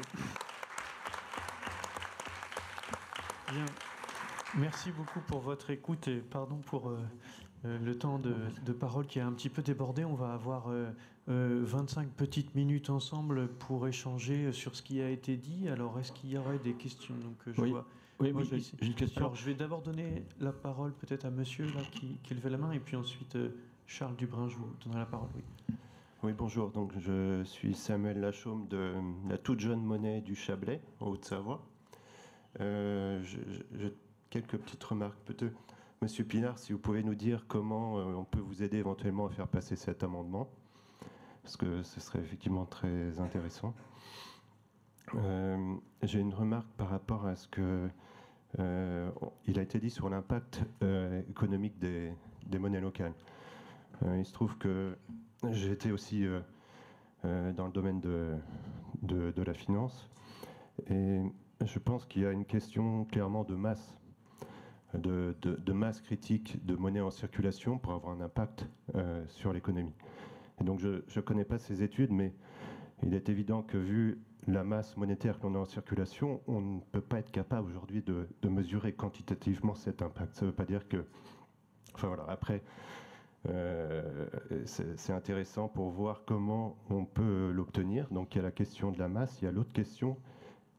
Bien. Merci beaucoup pour votre écoute et pardon pour le temps de parole qui a un petit peu débordé. On va avoir 25 petites minutes ensemble pour échanger sur ce qui a été dit. Alors, est-ce qu'il y aurait des questions? Donc, Oui, j'ai une question. Alors, je vais d'abord donner la parole peut-être à monsieur là, qui levait la main, et puis ensuite Charles Dubrin, je vous donnerai la parole. Oui. Oui, bonjour. Donc, je suis Samuel Lachaume de la toute jeune monnaie du Chablais, en Haute-Savoie. J'ai quelques petites remarques. Peut-être, Monsieur Pinard, si vous pouvez nous dire comment on peut vous aider éventuellement à faire passer cet amendement, parce que ce serait effectivement très intéressant. J'ai une remarque par rapport à ce que il a été dit sur l'impact économique des monnaies locales. Il se trouve que j'ai été aussi dans le domaine de la finance et je pense qu'il y a une question clairement de masse, de masse critique de monnaie en circulation pour avoir un impact sur l'économie. Et donc je ne connais pas ces études, mais il est évident que vu la masse monétaire que l'on a en circulation, on ne peut pas être capable aujourd'hui de mesurer quantitativement cet impact. Ça ne veut pas dire que... Enfin voilà, après, c'est intéressant pour voir comment on peut l'obtenir. Donc il y a la question de la masse, il y a l'autre question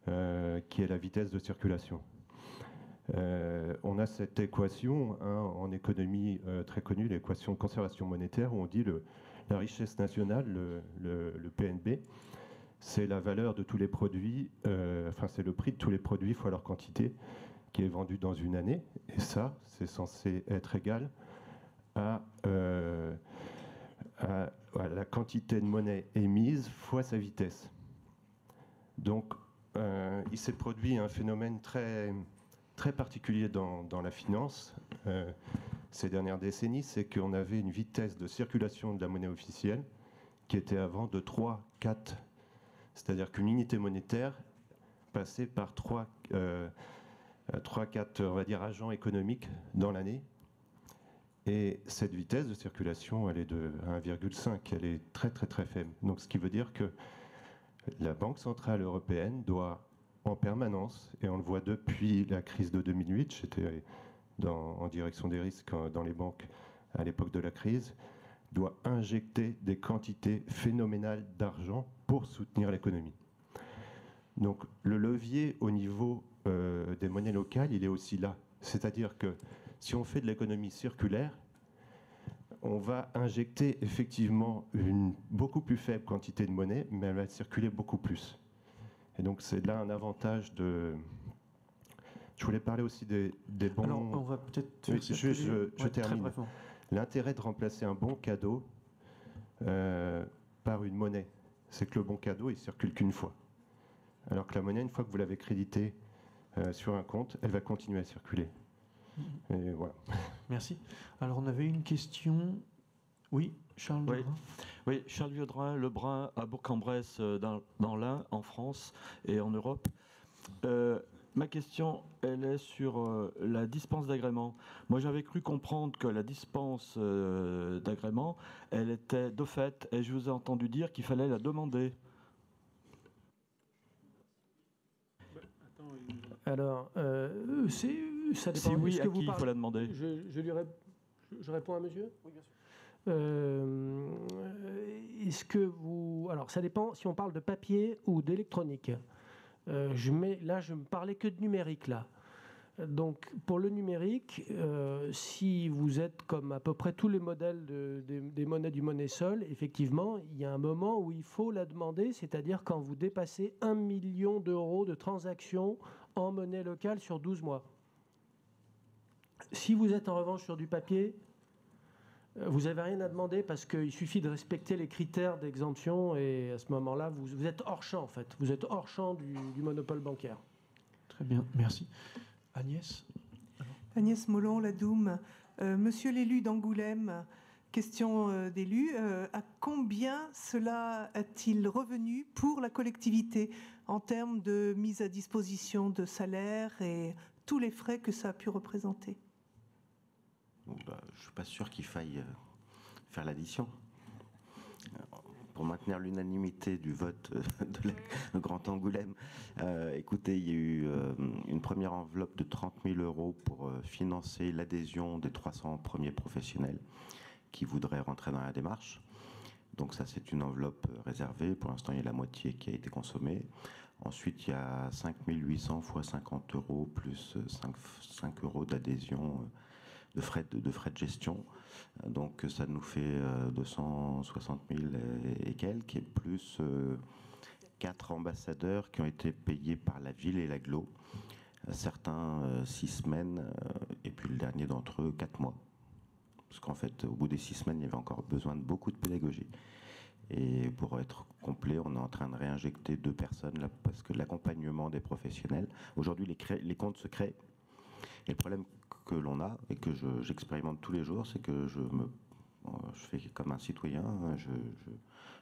qui est la vitesse de circulation. On a cette équation en économie très connue, l'équation de conservation monétaire, où on dit la richesse nationale, le PNB, c'est la valeur de tous les produits, c'est le prix de tous les produits fois leur quantité qui est vendu dans une année. Et ça, c'est censé être égal à la quantité de monnaie émise fois sa vitesse. Donc, il s'est produit un phénomène très, très particulier dans la finance ces dernières décennies, c'est qu'on avait une vitesse de circulation de la monnaie officielle qui était avant de 3, 4. C'est-à-dire qu'une unité monétaire passait par 3, 4, on va dire, agents économiques dans l'année. Et cette vitesse de circulation, elle est de 1,5, elle est très très très faible. Donc ce qui veut dire que la Banque centrale européenne doit en permanence, et on le voit depuis la crise de 2008, j'étais en direction des risques dans les banques à l'époque de la crise, doit injecter des quantités phénoménales d'argent pour soutenir l'économie. Donc le levier au niveau des monnaies locales, il est aussi là. C'est-à-dire que si on fait de l'économie circulaire, on va injecter effectivement une beaucoup plus faible quantité de monnaie, mais elle va circuler beaucoup plus. Et donc c'est là un avantage de... Je voulais parler aussi des bons... Alors on va peut-être... Je termine. L'intérêt de remplacer un bon cadeau par une monnaie, c'est que le bon cadeau, il circule qu'une fois. Alors que la monnaie, une fois que vous l'avez créditée sur un compte, elle va continuer à circuler. Et voilà. Merci. Alors on avait une question. Oui, Charles Lebrun. Oui, Charles Lebrun à Bourg-en-Bresse dans l'Ain, en France et en Europe. Ma question, elle est sur la dispense d'agrément. Moi, j'avais cru comprendre que la dispense d'agrément, elle était de fait, et je vous ai entendu dire qu'il fallait la demander. Alors, ça dépend. Si oui, à qui il faut la demander? Je réponds à monsieur? Oui, bien sûr. Est-ce que vous... Alors, ça dépend si on parle de papier ou d'électronique. Je me parlais que de numérique, là. Donc, pour le numérique, si vous êtes comme à peu près tous les modèles des monnaies du Monesol, effectivement, il y a un moment où il faut la demander, c'est-à-dire quand vous dépassez 1 million d'euros de transactions en monnaie locale sur 12 mois. Si vous êtes en revanche sur du papier, vous n'avez rien à demander parce qu'il suffit de respecter les critères d'exemption et à ce moment-là, vous êtes hors champ en fait. Vous êtes hors champ du monopole bancaire. Très bien, merci. Agnès? Agnès Molon, la Doum. Monsieur l'élu d'Angoulême, question d'élu. À combien cela a-t-il revenu pour la collectivité en termes de mise à disposition de salaire et tous les frais que ça a pu représenter? Je ne suis pas sûr qu'il faille faire l'addition. Pour maintenir l'unanimité du vote de Grand Angoulême, écoutez, il y a eu une première enveloppe de 30 000 € pour financer l'adhésion des 300 premiers professionnels qui voudraient rentrer dans la démarche. Donc ça, c'est une enveloppe réservée. Pour l'instant, il y a la moitié qui a été consommée. Ensuite, il y a 5 800 x 50 € plus 5 € d'adhésion de frais de gestion. Donc ça nous fait 260 000 et quelques, et plus 4 ambassadeurs qui ont été payés par la ville et l'agglo. Certains 6 semaines, et puis le dernier d'entre eux 4 mois. Parce qu'en fait, au bout des 6 semaines, il y avait encore besoin de beaucoup de pédagogie. Et pour être complet, on est en train de réinjecter 2 personnes là, parce que l'accompagnement des professionnels, aujourd'hui les comptes se créent. Et le problème que l'on a, et que j'expérimente tous les jours, c'est que je fais comme un citoyen,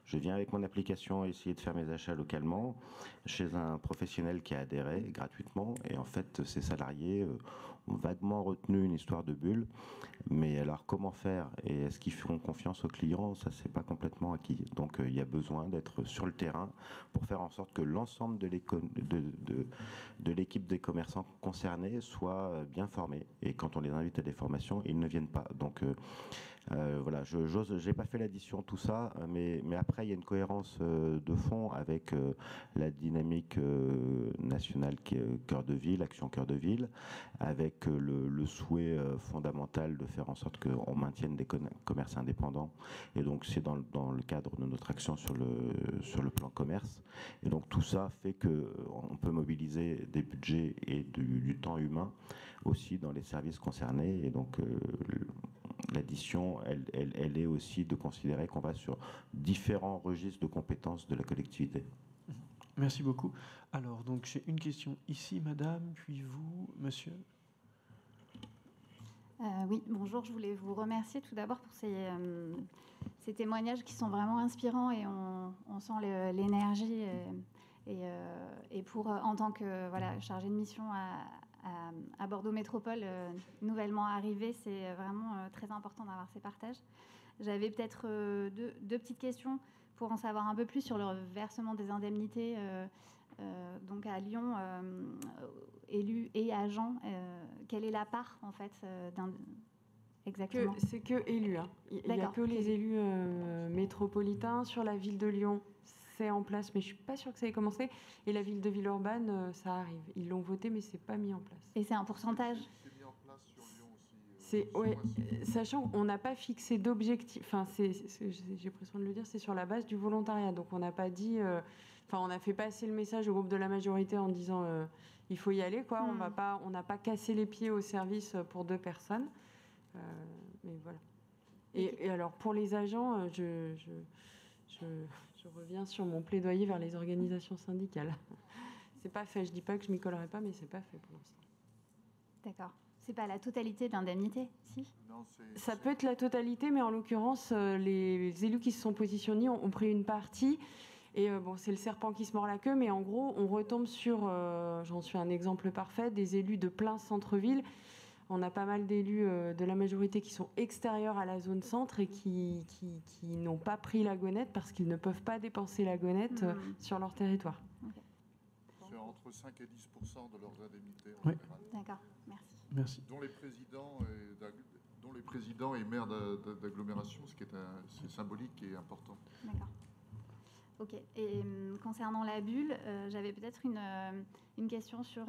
je viens avec mon application essayer de faire mes achats localement chez un professionnel qui a adhéré gratuitement, et en fait ces salariés ont vaguement retenu une histoire de bulle, mais alors comment faire et est-ce qu'ils feront confiance aux clients, ça c'est pas complètement acquis. Donc il y a besoin d'être sur le terrain pour faire en sorte que l'ensemble de l'équipe des commerçants concernés soit bien formé, et quand on les invite à des formations, ils ne viennent pas. Donc voilà, j'ai pas fait l'addition tout ça, mais après il y a une cohérence de fond avec la dynamique nationale qui est Cœur de Ville, Action Cœur de Ville, avec le souhait fondamental de faire en sorte qu'on maintienne des commerces indépendants, et donc c'est dans le cadre de notre action sur le plan commerce, et donc tout ça fait qu'on peut mobiliser des budgets et du temps humain aussi dans les services concernés, et donc l'addition, elle est aussi de considérer qu'on va sur différents registres de compétences de la collectivité. Merci beaucoup. Alors, donc, j'ai une question ici, madame, puis vous, monsieur. Oui, bonjour. Je voulais vous remercier tout d'abord pour ces témoignages qui sont vraiment inspirants, et on sent l'énergie. Et pour, en tant que chargée de mission à Bordeaux Métropole, nouvellement arrivée, c'est vraiment très important d'avoir ces partages. J'avais peut-être deux petites questions pour en savoir un peu plus sur le versement des indemnités. Donc à Lyon, élus et agents, quelle est la part en fait exactement? C'est que élus. Hein. Il n'y a que les élus métropolitains. Sur la ville de Lyon, c'est en place, mais je ne suis pas sûre que ça ait commencé. Et la ville de Villeurbanne, ça arrive. Ils l'ont voté, mais ce n'est pas mis en place. Et c'est un pourcentage? C'est mis en place sur Lyon aussi. Ouais, sachant qu'on n'a pas fixé d'objectif. Enfin, j'ai pris soin de le dire, c'est sur la base du volontariat. Donc on n'a pas dit. On a fait passer le message au groupe de la majorité en disant il faut y aller, quoi. On n'a pas cassé les pieds au service pour 2 personnes. Mais voilà. Et alors pour les agents, je reviens sur mon plaidoyer vers les organisations syndicales. C'est pas fait. Je dis pas que je m'y collerai pas, mais c'est pas fait pour l'instant. D'accord. C'est pas la totalité de l'indemnité, si? Non, ça peut être la totalité, mais en l'occurrence, les élus qui se sont positionnés ont pris une partie. Et c'est le serpent qui se mord la queue, mais en gros, on retombe sur, j'en suis un exemple parfait, des élus de plein centre-ville. On a pas mal d'élus de la majorité qui sont extérieurs à la zone centre et qui n'ont pas pris la gonette parce qu'ils ne peuvent pas dépenser la gonette sur leur territoire. Okay. C'est entre 5 et 10% de leurs indemnités en général. D'accord, merci. Merci. Dont les présidents et maires d'agglomération, c'est symbolique et important. D'accord. Ok. Et concernant la bulle, j'avais peut-être une question sur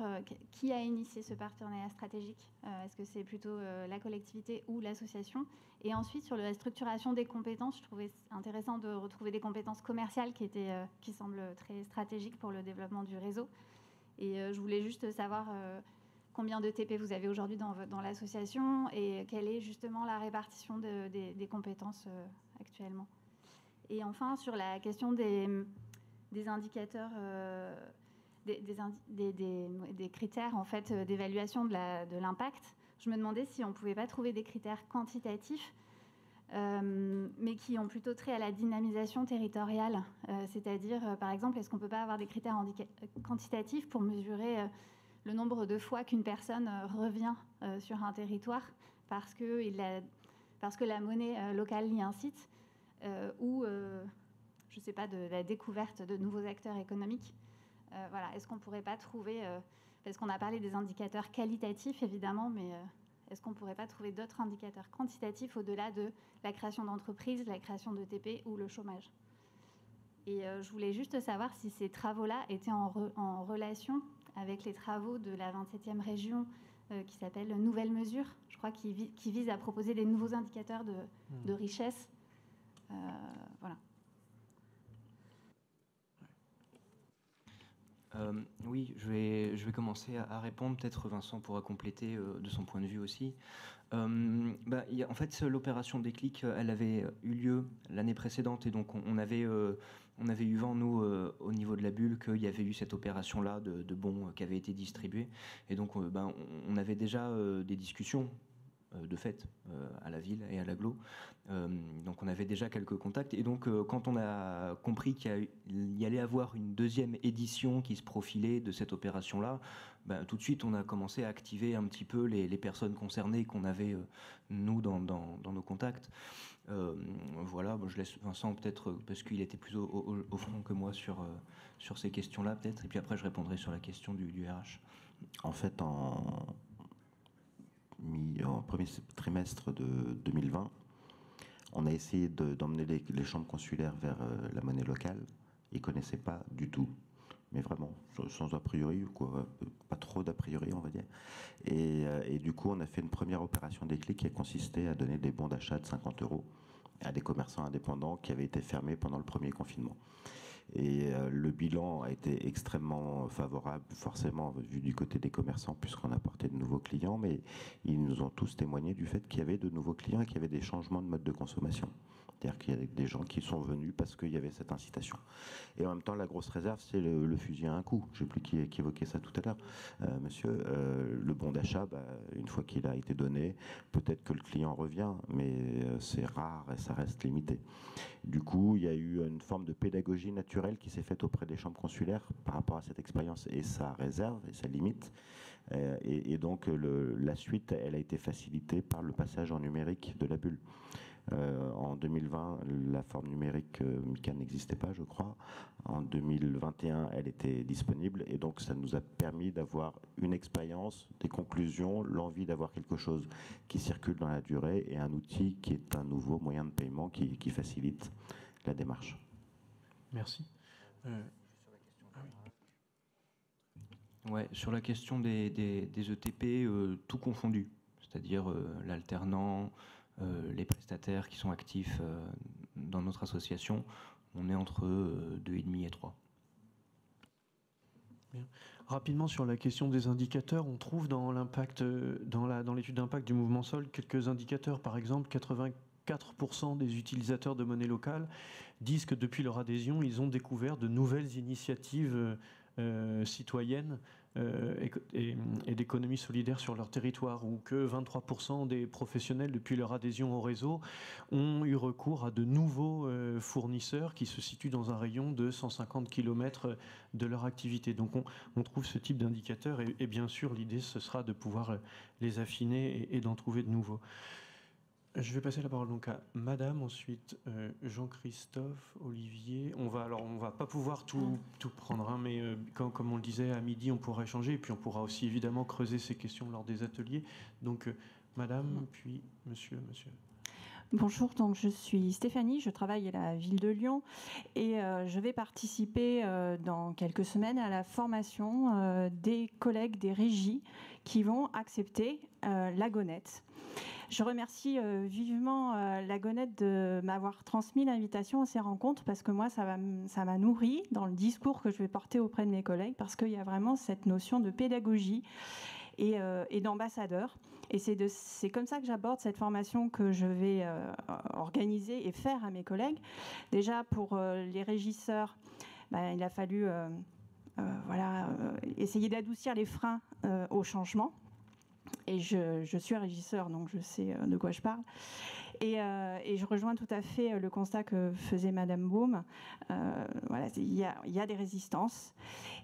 qui a initié ce partenariat stratégique. Est-ce que c'est plutôt la collectivité ou l'association? Et ensuite, sur la structuration des compétences, je trouvais intéressant de retrouver des compétences commerciales qui semblent très stratégiques pour le développement du réseau. Et je voulais juste savoir combien de TP vous avez aujourd'hui dans l'association et quelle est justement la répartition des compétences actuellement. Et enfin, sur la question des indicateurs, des critères en fait, d'évaluation de l'impact, je me demandais si on ne pouvait pas trouver des critères quantitatifs, mais qui ont plutôt trait à la dynamisation territoriale. C'est-à-dire, par exemple, est-ce qu'on ne peut pas avoir des critères quantitatifs pour mesurer le nombre de fois qu'une personne revient sur un territoire parce que la monnaie locale y incite, ou, je ne sais pas, de la découverte de nouveaux acteurs économiques. Voilà. Est-ce qu'on ne pourrait pas trouver, parce qu'on a parlé des indicateurs qualitatifs, évidemment, mais est-ce qu'on ne pourrait pas trouver d'autres indicateurs quantitatifs au-delà de la création d'entreprises, la création de TP ou le chômage? Et je voulais juste savoir si ces travaux-là étaient en relation avec les travaux de la 27e région qui s'appelle Nouvelles Mesures, je crois, qui vise à proposer des nouveaux indicateurs de richesse. Voilà. Oui, je vais commencer à répondre. Peut-être Vincent pourra compléter de son point de vue aussi. En fait, l'opération Déclic, elle avait eu lieu l'année précédente, et donc on avait eu vent, nous, au niveau de la bulle, qu'il y avait eu cette opération-là de bons qui avaient été distribués. Et donc, on avait déjà des discussions de fait à la ville et à l'agglo. Donc on avait déjà quelques contacts, et donc quand on a compris qu'il y allait avoir une deuxième édition qui se profilait de cette opération-là, tout de suite on a commencé à activer un petit peu les personnes concernées qu'on avait nous dans nos contacts. Voilà, je laisse Vincent peut-être, parce qu'il était plus au front que moi sur ces questions-là peut-être, et puis après je répondrai sur la question du RH. En fait, en premier trimestre de 2020, on a essayé d'emmener les chambres consulaires vers la monnaie locale. Ils ne connaissaient pas du tout, mais vraiment, sans a priori, quoi, pas trop d'a priori, on va dire. Et du coup, on a fait une première opération Déclic qui a consisté à donner des bons d'achat de 50 € à des commerçants indépendants qui avaient été fermés pendant le premier confinement. Et le bilan a été extrêmement favorable, forcément, vu du côté des commerçants, puisqu'on apportait de nouveaux clients, mais ils nous ont tous témoigné du fait qu'il y avait de nouveaux clients et qu'il y avait des changements de mode de consommation. C'est-à-dire qu'il y a des gens qui sont venus parce qu'il y avait cette incitation. Et en même temps, la grosse réserve, c'est le fusil à un coup. Je ne sais plus qui évoquait ça tout à l'heure. Monsieur, le bon d'achat, une fois qu'il a été donné, peut-être que le client revient, mais c'est rare et ça reste limité. Du coup, il y a eu une forme de pédagogie naturelle qui s'est faite auprès des chambres consulaires par rapport à cette expérience et sa réserve et sa limite. Et donc, la suite, elle a été facilitée par le passage en numérique de la bulle. En 2020, la forme numérique MICA n'existait pas, je crois. En 2021, elle était disponible, et donc ça nous a permis d'avoir une expérience, des conclusions, l'envie d'avoir quelque chose qui circule dans la durée, et un outil qui est un nouveau moyen de paiement qui facilite la démarche. Merci. Ouais, sur la question des ETP, tout confondu, c'est-à-dire l'alternant, les prestataires qui sont actifs dans notre association, on est entre 2,5 et 3. Bien. Rapidement sur la question des indicateurs, on trouve dans l'impact, dans l'étude d'impact du mouvement Sol, quelques indicateurs. Par exemple, 84% des utilisateurs de monnaie locale disent que depuis leur adhésion, ils ont découvert de nouvelles initiatives citoyennes et d'économie solidaire sur leur territoire, ou que 23% des professionnels, depuis leur adhésion au réseau, ont eu recours à de nouveaux fournisseurs qui se situent dans un rayon de 150 km de leur activité. Donc on trouve ce type d'indicateurs, et bien sûr l'idée ce sera de pouvoir les affiner et d'en trouver de nouveaux. Je vais passer la parole donc à Madame, ensuite Jean-Christophe, Olivier. On va pas pouvoir tout prendre, hein, mais comme on le disait, à midi on pourra échanger, et puis on pourra aussi évidemment creuser ces questions lors des ateliers. Donc Madame, puis Monsieur. Bonjour, donc je suis Stéphanie, je travaille à la ville de Lyon, et je vais participer dans quelques semaines à la formation des collègues des régies qui vont accepter la gonette. Je remercie vivement la gonette de m'avoir transmis l'invitation à ces rencontres, parce que moi, ça m'a nourri dans le discours que je vais porter auprès de mes collègues, parce qu'il y a vraiment cette notion de pédagogie et d'ambassadeur. Et c'est comme ça que j'aborde cette formation que je vais organiser et faire à mes collègues. Déjà, pour les régisseurs, il a fallu essayer d'adoucir les freins au changement. Et je suis régisseur, donc je sais de quoi je parle. Et je rejoins tout à fait le constat que faisait Madame Baume. Il y a des résistances.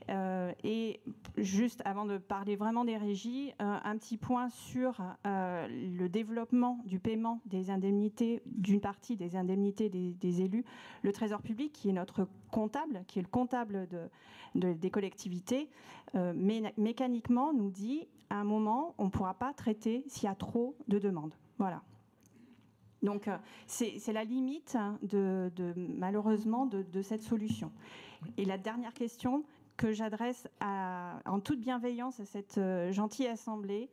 Et juste avant de parler vraiment des régies, un petit point sur le développement du paiement des indemnités, d'une partie des indemnités des élus. Le Trésor public, qui est notre comptable, qui est le comptable des collectivités, mécaniquement nous dit, à un moment, on ne pourra pas traiter s'il y a trop de demandes. Voilà. Donc, c'est la limite malheureusement de cette solution. Et la dernière question que j'adresse en toute bienveillance à cette gentille assemblée: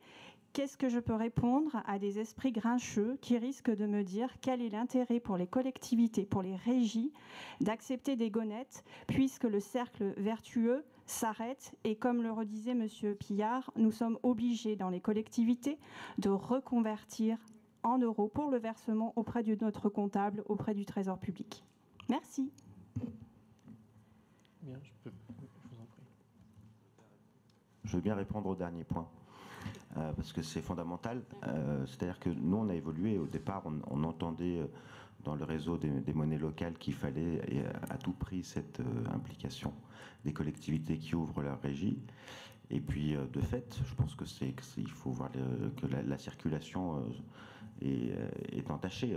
qu'est-ce que je peux répondre à des esprits grincheux qui risquent de me dire quel est l'intérêt pour les collectivités, pour les régies, d'accepter des gonettes, puisque le cercle vertueux s'arrête. Et comme le redisait Monsieur Pillard, nous sommes obligés dans les collectivités de reconvertir en euros pour le versement auprès de notre comptable, auprès du Trésor public. Merci. Bien, je vous en prie. Je veux bien répondre au dernier point. Parce que c'est fondamental. C'est-à-dire que nous, on a évolué. Au départ, on entendait dans le réseau des monnaies locales qu'il fallait à tout prix cette implication des collectivités qui ouvrent leur régie. Et puis, de fait, je pense que il faut voir que la circulation est entachée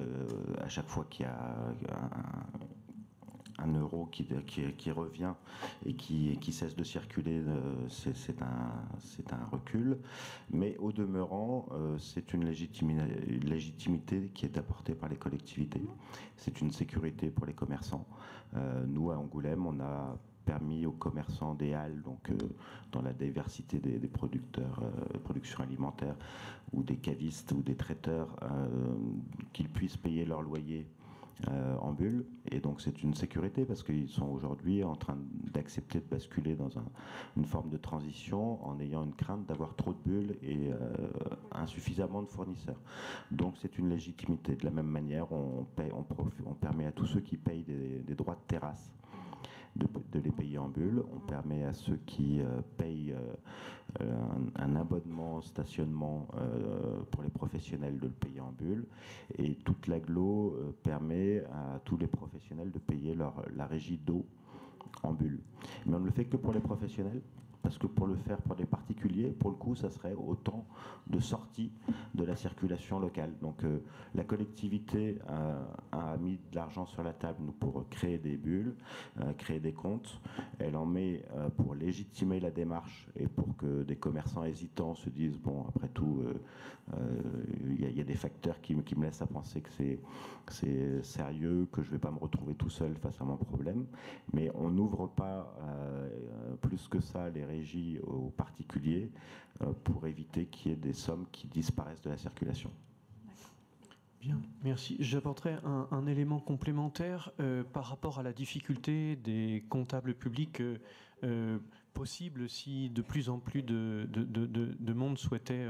à chaque fois qu'il y a un euro qui revient et qui cesse de circuler, c'est un recul. Mais au demeurant, c'est une légitimité qui est apportée par les collectivités. C'est une sécurité pour les commerçants. Nous, à Angoulême, on a permis aux commerçants des halles, donc dans la diversité des producteurs, production alimentaire, ou des cavistes ou des traiteurs, qu'ils puissent payer leur loyer en bulle, et donc c'est une sécurité parce qu'ils sont aujourd'hui en train d'accepter de basculer dans une forme de transition en ayant une crainte d'avoir trop de bulles et insuffisamment de fournisseurs. Donc c'est une légitimité. De la même manière, on permet à tous ceux qui payent des droits de terrasse de les payer en bulle. On permet à ceux qui payent un abonnement stationnement pour les professionnels de le payer en bulle. Et toute l'agglo permet à tous les professionnels de payer la régie d'eau en bulle. Mais on ne le fait que pour les professionnels, parce que pour le faire pour des particuliers, pour le coup, ça serait autant de sorties de la circulation locale. Donc la collectivité a mis de l'argent sur la table pour créer des bulles, créer des comptes. Elle en met pour légitimer la démarche et pour que des commerçants hésitants se disent, bon, après tout, il y a des facteurs qui me laissent à penser que c'est sérieux, que je ne vais pas me retrouver tout seul face à mon problème. Mais on n'ouvre pas plus que ça les régies aux particuliers pour éviter qu'il y ait des sommes qui disparaissent de la circulation. Bien, merci. J'apporterai un élément complémentaire par rapport à la difficulté des comptables publics possible si de plus en plus de monde souhaitait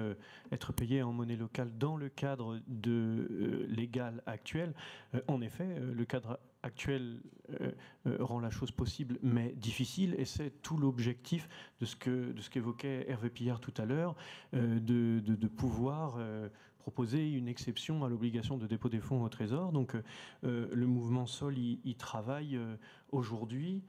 être payé en monnaie locale dans le cadre légal actuel. En effet, le cadre actuel rend la chose possible mais difficile, et c'est tout l'objectif de ce qu'évoquait Hervé Pillard tout à l'heure, de pouvoir proposer une exception à l'obligation de dépôt des fonds au Trésor. Donc le mouvement Sol y travaille aujourd'hui.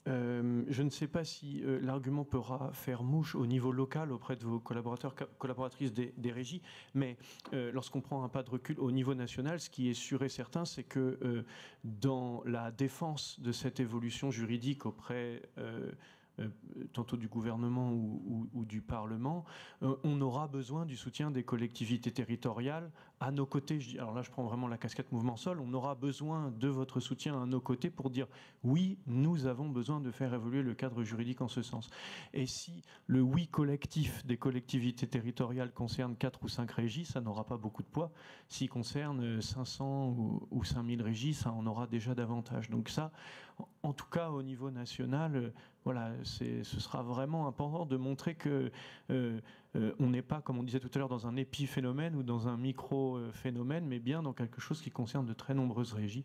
Je ne sais pas si l'argument pourra faire mouche au niveau local auprès de vos collaborateurs, collaboratrices des régies, mais lorsqu'on prend un pas de recul au niveau national, ce qui est sûr et certain, c'est que dans la défense de cette évolution juridique auprès tantôt du gouvernement ou du Parlement, on aura besoin du soutien des collectivités territoriales à nos côtés. Alors là, je prends vraiment la casquette Mouvement Sol. On aura besoin de votre soutien à nos côtés pour dire oui, nous avons besoin de faire évoluer le cadre juridique en ce sens. Et si le oui collectif des collectivités territoriales concerne 4 ou 5 régies, ça n'aura pas beaucoup de poids. S'il concerne 500 ou 5000 régies, ça en aura déjà davantage. Donc ça, en tout cas au niveau national, voilà, ce sera vraiment important de montrer que on n'est pas, comme on disait tout à l'heure, dans un épiphénomène ou dans un micro-phénomène, mais bien dans quelque chose qui concerne de très nombreuses régies,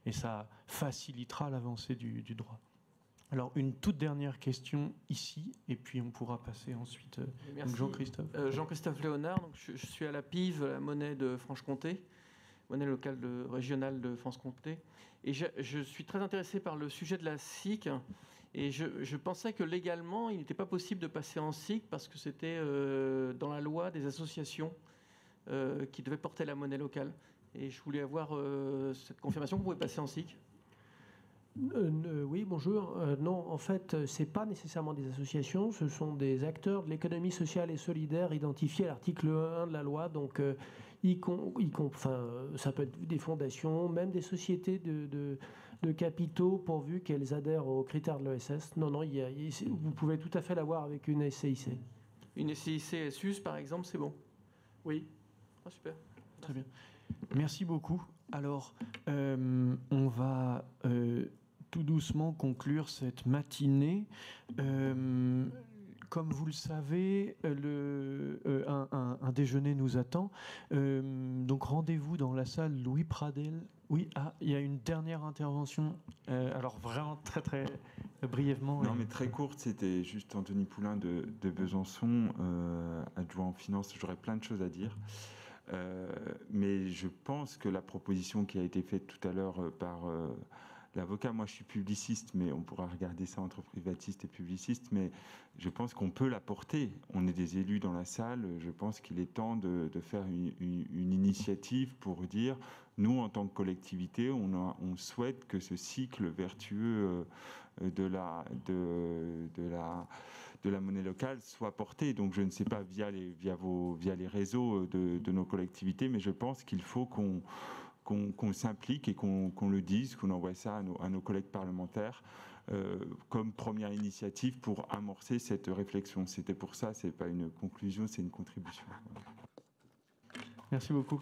et ça facilitera l'avancée du droit. Alors, une toute dernière question ici, et puis on pourra passer ensuite. Jean-Christophe. Jean-Christophe Léonard, donc je suis à la PIV, la monnaie de Franche-Comté, monnaie locale régionale de Franche-Comté, et je suis très intéressé par le sujet de la SIC. Et je pensais que légalement, il n'était pas possible de passer en SIC parce que c'était dans la loi des associations qui devaient porter la monnaie locale. Et je voulais avoir cette confirmation. Vous pouvez passer en SIC ? Oui, bonjour. Non, en fait, ce n'est pas nécessairement des associations, ce sont des acteurs de l'économie sociale et solidaire identifiés à l'article 1 de la loi. Donc, ça peut être des fondations, même des sociétés de capitaux, pourvu qu'elles adhèrent aux critères de l'ESS. Non, vous pouvez tout à fait l'avoir avec une SCIC. Une SCIC SUS, par exemple, c'est bon ? Oui. Ah, super. Très bien. Merci beaucoup. Alors, on va tout doucement conclure cette matinée. Comme vous le savez, un déjeuner nous attend. Donc rendez-vous dans la salle Louis Pradel. Oui, il y a une dernière intervention. Alors vraiment très très brièvement. Non, mais très courte, c'était juste Anthony Poulain de Besançon, adjoint en finance. J'aurais plein de choses à dire. Mais je pense que la proposition qui a été faite tout à l'heure par l'avocat, moi je suis publiciste, mais on pourra regarder ça entre privatiste et publiciste, mais je pense qu'on peut la porter. On est des élus dans la salle, je pense qu'il est temps de faire une initiative pour dire, nous en tant que collectivité, on souhaite que ce cycle vertueux de la monnaie locale soit porté. Donc je ne sais pas via les réseaux de nos collectivités, mais je pense qu'il faut qu'on s'implique et qu'on le dise, qu'on envoie ça à nos collègues parlementaires comme première initiative pour amorcer cette réflexion. C'était pour ça, c'est pas une conclusion, c'est une contribution. Merci beaucoup.